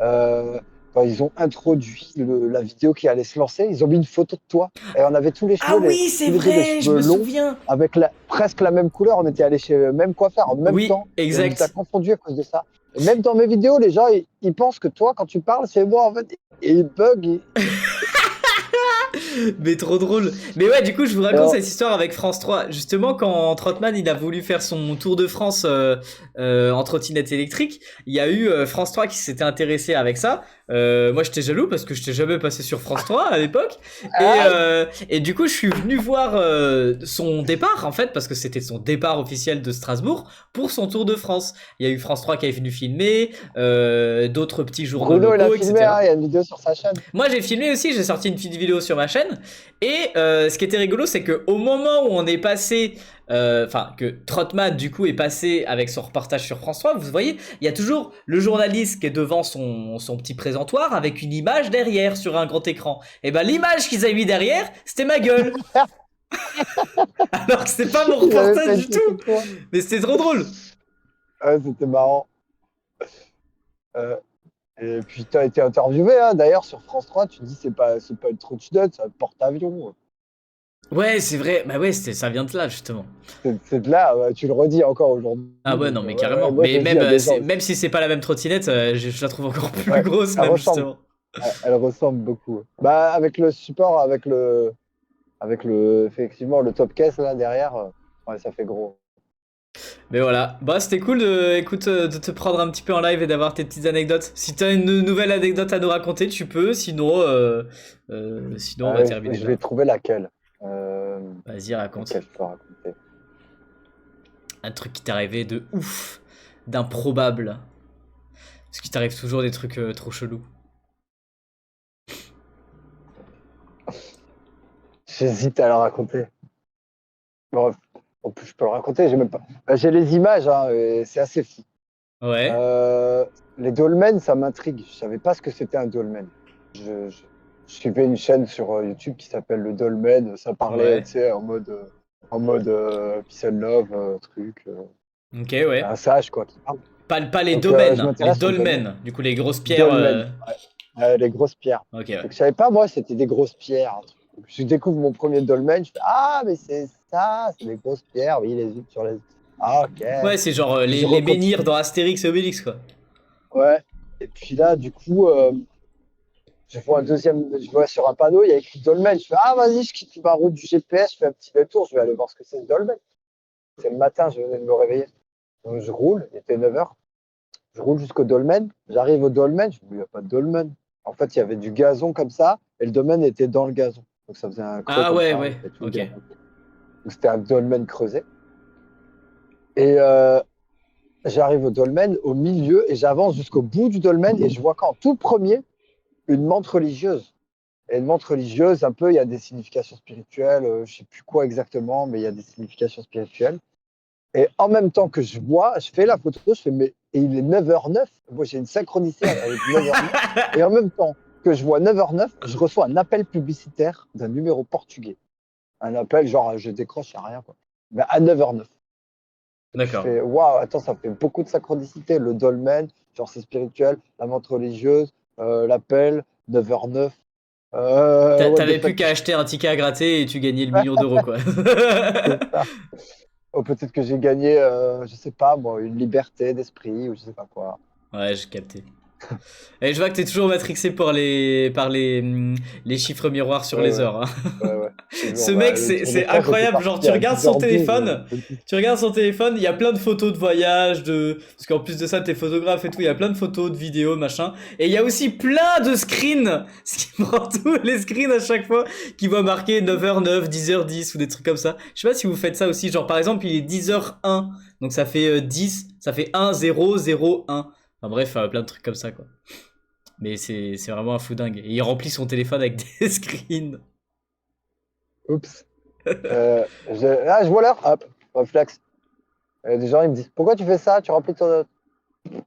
euh, quand ils ont introduit la vidéo qui allait se lancer, ils ont mis une photo de toi. Et on avait tous les Ah cheveux, oui, c'est tous les deux les vrai, je cheveux me longs, souviens. avec presque la même couleur. On était allés chez le même coiffeur en même Oui, temps. Et on nous a exact. confondus à cause de ça. Et même dans mes vidéos, les gens, ils pensent que toi, quand tu parles, c'est moi, en fait. Et ils bug. Mais trop drôle. Mais ouais, du coup, je vous raconte Alors, cette histoire avec France 3. Justement, quand Trotman il a voulu faire son tour de France en trottinette électrique, il y a eu France 3 qui s'était intéressé avec ça. Moi, j'étais jaloux parce que je n'étais jamais passé sur France 3 à l'époque. ah, Et du coup, je suis venu voir son départ, en fait, parce que c'était son départ officiel de Strasbourg pour son tour de France. Il y a eu France 3 qui est venu filmer, d'autres petits journaux Bruno, il a locaux, filmé, hein, etc. il y a une vidéo sur sa chaîne. Moi j'ai filmé aussi, j'ai sorti une petite vidéo sur ma chaîne. Et ce qui était rigolo, c'est que au moment où on est passé, enfin que Trotman du coup est passé avec son reportage sur France 3, vous voyez, il y a toujours le journaliste qui est devant son petit présentoir avec une image derrière sur un grand écran. Et ben l'image qu'ils avaient mis derrière, c'était ma gueule. Alors que c'était pas mon Il avait reportage fait une du photo tout. de toi. Mais c'était trop drôle. Ouais, c'était marrant. Euh, et puis, tu as été interviewé, hein, d'ailleurs, sur France 3. Tu dis, c'est pas une trottinette, c'est un porte-avions. Ouais, c'est vrai. Bah ouais, ça vient de là justement. C'est de là, tu le redis encore aujourd'hui. Ah ouais, Donc, non, mais ouais, ouais, carrément. moi, je Mais le dis même, à des gens même aussi. si c'est pas la même trottinette, je la trouve encore plus Ouais, grosse, elle même ressemble. justement. Elle ressemble beaucoup. Bah, avec le support, effectivement, le top case là derrière, ouais, ça fait gros. Mais voilà, bah c'était cool de te prendre un petit peu en live et d'avoir tes petites anecdotes. Si t'as une nouvelle anecdote à nous raconter, tu peux, sinon on va terminer Je là. vais trouver laquelle. Euh, Vas-y, raconte. laquelle je peux raconter. Un truc qui t'est arrivé de ouf, d'improbable. Parce qu'il t'arrive toujours des trucs trop chelous. J'hésite à la raconter. Bon, en plus, je peux le raconter, j'ai même pas. J'ai les images, hein, et c'est assez fou. Ouais, Les dolmens, ça m'intrigue. Je savais pas ce que c'était un dolmen. Je suivais une chaîne sur YouTube qui s'appelle le Dolmen. Ça parlait, ouais. tu sais, en mode Peace and Love, truc. Ok, C'est ouais. un sage, quoi, qui parle. Pas les Donc, je domaines, les m'intéresse aux dolmens. dolmens. Du coup, les grosses pierres. Dolmen, ouais. Les grosses pierres. Ok, ouais. Donc, je savais pas, moi, c'était des grosses pierres. Un truc. Donc, je découvre mon premier dolmen. Je fais, ah, mais c'est ça, c'est des grosses pierres. Oui, les unes sur les. Ah, ok. Ouais, c'est genre Puis je les recontinue. menhirs dans Astérix et Obélix, quoi. Ouais. Et puis là, du coup, je vois sur un panneau, il y a écrit dolmen. Je fais, ah, vas-y, je quitte ma route du GPS, je fais un petit détour, je vais aller voir ce que c'est ce dolmen. C'est le matin, je venais de me réveiller. Donc, je roule, il était 9h. Je roule jusqu'au dolmen. J'arrive au dolmen, je me dis, il n'y a pas de dolmen. En fait, il y avait du gazon comme ça, et le dolmen était dans le gazon. Donc, ça faisait un creux Ah comme ouais, ça, ouais, et tout le ok. gazon. Donc, c'était un dolmen creusé. Et j'arrive au dolmen, au milieu, et j'avance jusqu'au bout du dolmen, et je vois qu'en tout premier, une menthe religieuse. Et une montre religieuse, un peu, il y a des significations spirituelles, je sais plus quoi exactement, mais il y a des significations spirituelles. Et en même temps que je vois, je fais la photo, je fais, mais et il est 9h09, moi j'ai une synchronicité avec 9h09, et en même temps que je vois 9h09, je reçois un appel publicitaire d'un numéro portugais. Un appel, genre, je décroche, il n'y a rien, quoi. Mais à 9h09. Je D'accord. fais, waouh, attends, ça fait beaucoup de synchronicité. Le dolmen, genre, c'est spirituel, la montre religieuse, l'appel, 9h09. What the T'avais plus fuck. qu'à acheter un ticket à gratter et tu gagnais le million d'euros, quoi. C'est ça. Ou peut-être que j'ai gagné, je sais pas moi, une liberté d'esprit ou je sais pas quoi. Ouais, j'ai capté. Et je vois que t'es toujours matrixé les chiffres miroirs sur Ouais, les ouais, heures, hein. ouais, ouais. Ce Toujours, bah, mec, le Tour de c'est France, j'étais incroyable. Genre, parti à 10h12. tu regardes son téléphone, il y a plein de photos de voyages, parce qu'en plus de ça, t'es photographe et tout, il y a plein de photos, de vidéos, machin. Et il y a aussi plein de screens, ce qui prend tous les screens à chaque fois, qui voit marquer 9h09, 10h10 ou des trucs comme ça. Je sais pas si vous faites ça aussi. Genre, par exemple, il est 10h01, donc ça fait 10, ça fait 1, 0, 0, 1. Enfin bref, plein de trucs comme ça, quoi. Mais c'est vraiment un fou dingue. Et il remplit son téléphone avec des screens. Oups. Je vois l'heure, hop, réflexe. Des gens, ils me disent, pourquoi tu fais ça? Tu remplis ton. Je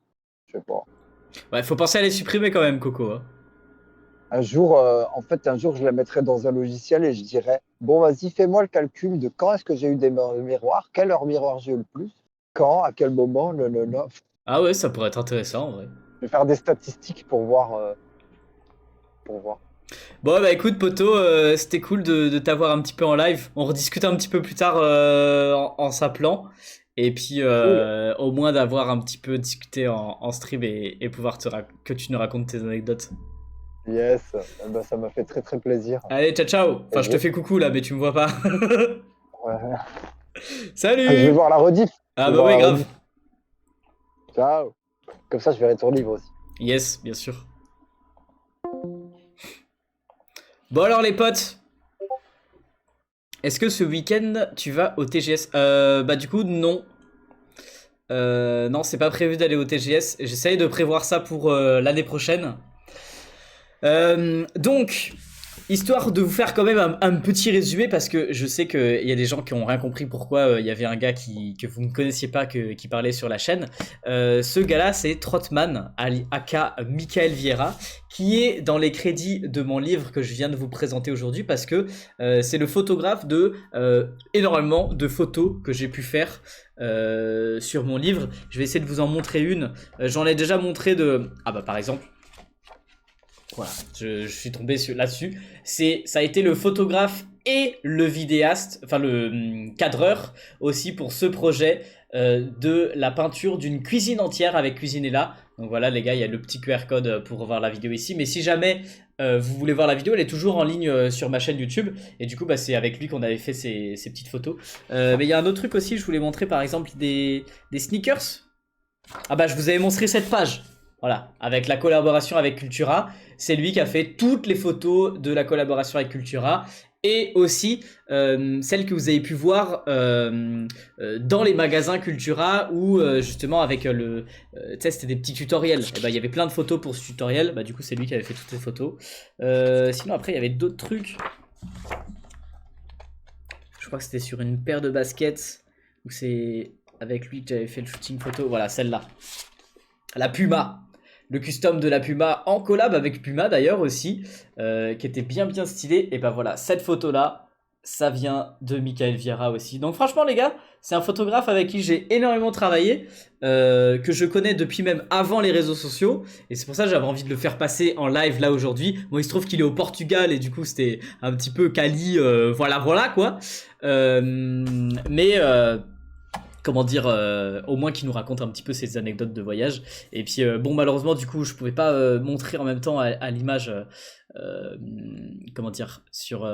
sais pas. Ouais, faut penser à les supprimer quand même, Coco, hein. Un jour, je la mettrai dans un logiciel et je dirais, bon, vas-y, fais-moi le calcul de quand est-ce que j'ai eu des miroirs, quelle heure miroir j'ai eu le plus, quand, à quel moment, non. Ah ouais, ça pourrait être intéressant en vrai. Je vais faire des statistiques pour voir. Pour voir. Bon bah écoute poto, c'était cool de t'avoir un petit peu en live. On rediscute un petit peu plus tard en s'appelant. Et puis Cool. au moins d'avoir un petit peu discuté en stream et pouvoir que tu nous racontes tes anecdotes. Yes. Bah, ça m'a fait très très plaisir. Allez, ciao ciao. Et Enfin, je te fais coucou là, mais tu me vois pas. ouais. Je vais Salut. voir la rediff. Je Ah vais bah voir ouais, la grave. rediff. Ciao. Comme ça, je verrai ton livre aussi. Yes, bien sûr. Bon alors les potes, est-ce que ce week-end tu vas au TGS? Bah du coup non. Non, c'est pas prévu d'aller au TGS. J'essaye de prévoir ça pour l'année prochaine. Donc, histoire de vous faire quand même un petit résumé, parce que je sais qu'il y a des gens qui ont rien compris pourquoi il y avait un gars que vous ne connaissiez pas qui parlait sur la chaîne. Ce gars-là, c'est Trotman, aka Michael Vieira, qui est dans les crédits de mon livre que je viens de vous présenter aujourd'hui, parce que c'est le photographe de énormément de photos que j'ai pu faire sur mon livre. Je vais essayer de vous en montrer une. J'en ai déjà montré de... Ah bah par exemple, voilà, je suis tombé là-dessus. Ça a été le photographe et le vidéaste, enfin le cadreur aussi pour ce projet. de la peinture d'une cuisine entière avec Cuisinella. Donc voilà les gars, il y a le petit QR code pour voir la vidéo ici. Mais si jamais vous voulez voir la vidéo, elle est toujours en ligne sur ma chaîne YouTube. Et du coup bah, c'est avec lui qu'on avait fait ces petites photos. Mais il y a un autre truc aussi, je voulais montrer par exemple des sneakers. Ah bah je vous avais montré cette page. Voilà, avec la collaboration avec Cultura. C'est lui qui a fait toutes les photos de la collaboration avec Cultura. Et aussi celles que vous avez pu voir dans les magasins Cultura où justement avec tu sais c'était des petits tutoriels. Et bah il y avait plein de photos pour ce tutoriel. Bah du coup c'est lui qui avait fait toutes les photos. Sinon après il y avait d'autres trucs. Je crois que c'était sur une paire de baskets où c'est avec lui que j'avais fait le shooting photo. Voilà celle-là. La Puma. Le custom de la Puma en collab avec Puma d'ailleurs aussi, qui était bien stylé. Et ben voilà, cette photo là, ça vient de Michael Vieira aussi. Donc franchement les gars, c'est un photographe avec qui j'ai énormément travaillé, que je connais depuis même avant les réseaux sociaux. Et c'est pour ça que j'avais envie de le faire passer en live là aujourd'hui. Bon il se trouve qu'il est au Portugal et du coup c'était un petit peu Cali, voilà quoi. Comment dire, au moins qu'il nous raconte un petit peu ses anecdotes de voyage. Et puis bon malheureusement du coup je pouvais pas montrer en même temps à l'image comment dire sur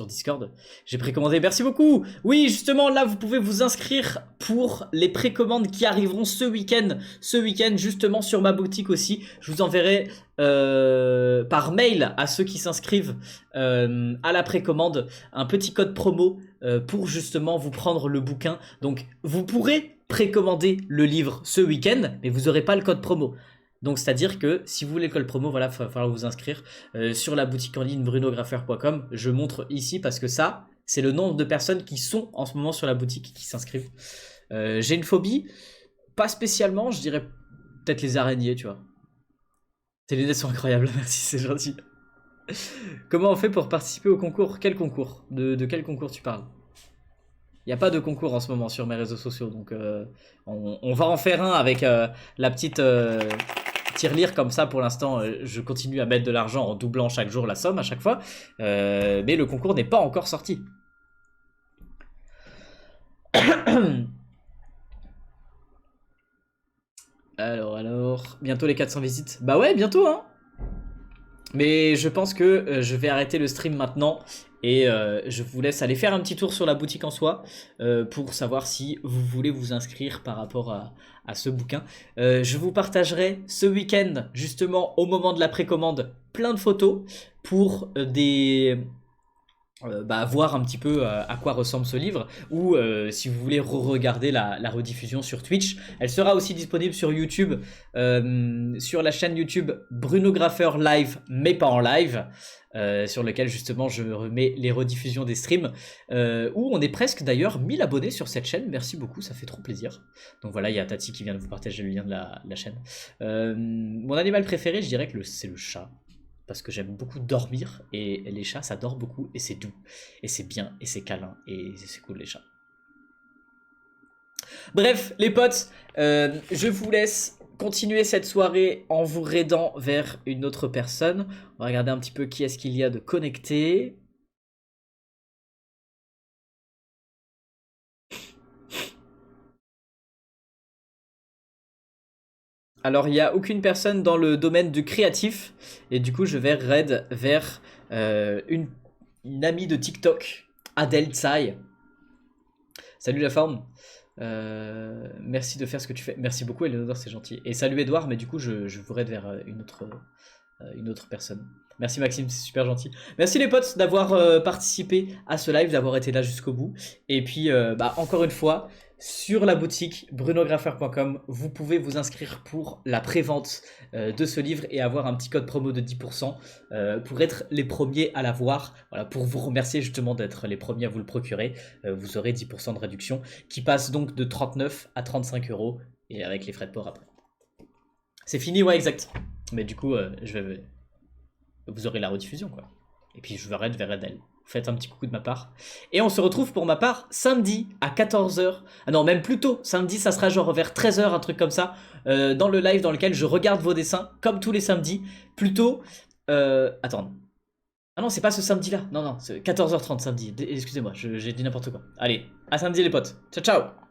Discord. J'ai précommandé, merci beaucoup. Oui justement là vous pouvez vous inscrire pour les précommandes qui arriveront ce week-end justement sur ma boutique aussi. Je vous enverrai par mail à ceux qui s'inscrivent à la précommande un petit code promo pour justement vous prendre le bouquin. Donc vous pourrez précommander le livre ce week-end mais vous n'aurez pas le code promo. Donc c'est à dire que si vous voulez le code promo, voilà, il va falloir vous inscrire sur la boutique en ligne brunographer.com. Je montre ici parce que ça, c'est le nombre de personnes qui sont en ce moment sur la boutique qui s'inscrivent. J'ai une phobie, pas spécialement, je dirais peut-être les araignées, tu vois. Tes lunettes sont incroyables, merci, c'est gentil. Comment on fait pour participer au concours? Quel concours? De quel concours tu parles? Il n'y a pas de concours en ce moment sur mes réseaux sociaux, donc on va en faire un avec la petite tirelire comme ça. Pour l'instant, je continue à mettre de l'argent en doublant chaque jour la somme à chaque fois, mais le concours n'est pas encore sorti. Alors, bientôt les 400 visites. Bah ouais, bientôt hein. Mais je pense que je vais arrêter le stream maintenant et je vous laisse aller faire un petit tour sur la boutique en soi pour savoir si vous voulez vous inscrire par rapport à ce bouquin. Je vous partagerai ce week-end, justement au moment de la précommande, plein de photos pour voir un petit peu à quoi ressemble ce livre, ou si vous voulez re-regarder la rediffusion sur Twitch, elle sera aussi disponible sur YouTube, sur la chaîne YouTube Brunographer Live, mais pas en live, sur lequel justement je remets les rediffusions des streams, où on est presque d'ailleurs 1000 abonnés sur cette chaîne, merci beaucoup, ça fait trop plaisir. Donc voilà, il y a Tati qui vient de vous partager le lien de la chaîne. Mon animal préféré, je dirais que c'est le chat. Parce que j'aime beaucoup dormir et les chats ça dort beaucoup et c'est doux et c'est bien et c'est câlin et c'est cool les chats. Bref les potes, je vous laisse continuer cette soirée en vous raidant vers une autre personne. On va regarder un petit peu qui est-ce qu'il y a de connecté. Alors il n'y a aucune personne dans le domaine du créatif et du coup je vais raid vers une amie de TikTok, Adèle Tsai. Salut la forme, merci de faire ce que tu fais. Merci beaucoup Eleanor, c'est gentil. Et salut Edouard, mais du coup je vous raid vers une autre personne. Merci Maxime, c'est super gentil. Merci les potes d'avoir participé à ce live, d'avoir été là jusqu'au bout. Et puis encore une fois, sur la boutique brunographer.com, vous pouvez vous inscrire pour la prévente de ce livre et avoir un petit code promo de 10% pour être les premiers à l'avoir. Voilà, pour vous remercier justement d'être les premiers à vous le procurer. Vous aurez 10% de réduction qui passe donc de 39 à 35 € et avec les frais de port après. C'est fini, ouais, exact. Mais du coup, vous aurez la rediffusion, quoi. Et puis je vais raid vers Adèle. Faites un petit coucou de ma part. Et on se retrouve pour ma part samedi à 14h. Ah non, même plus tôt. Samedi, ça sera genre vers 13h, un truc comme ça. Dans le live dans lequel je regarde vos dessins, comme tous les samedis. Plutôt... attends. Ah non, c'est pas ce samedi-là. Non, c'est 14h30 samedi. Excusez-moi, j'ai dit n'importe quoi. Allez, à samedi les potes. Ciao, ciao.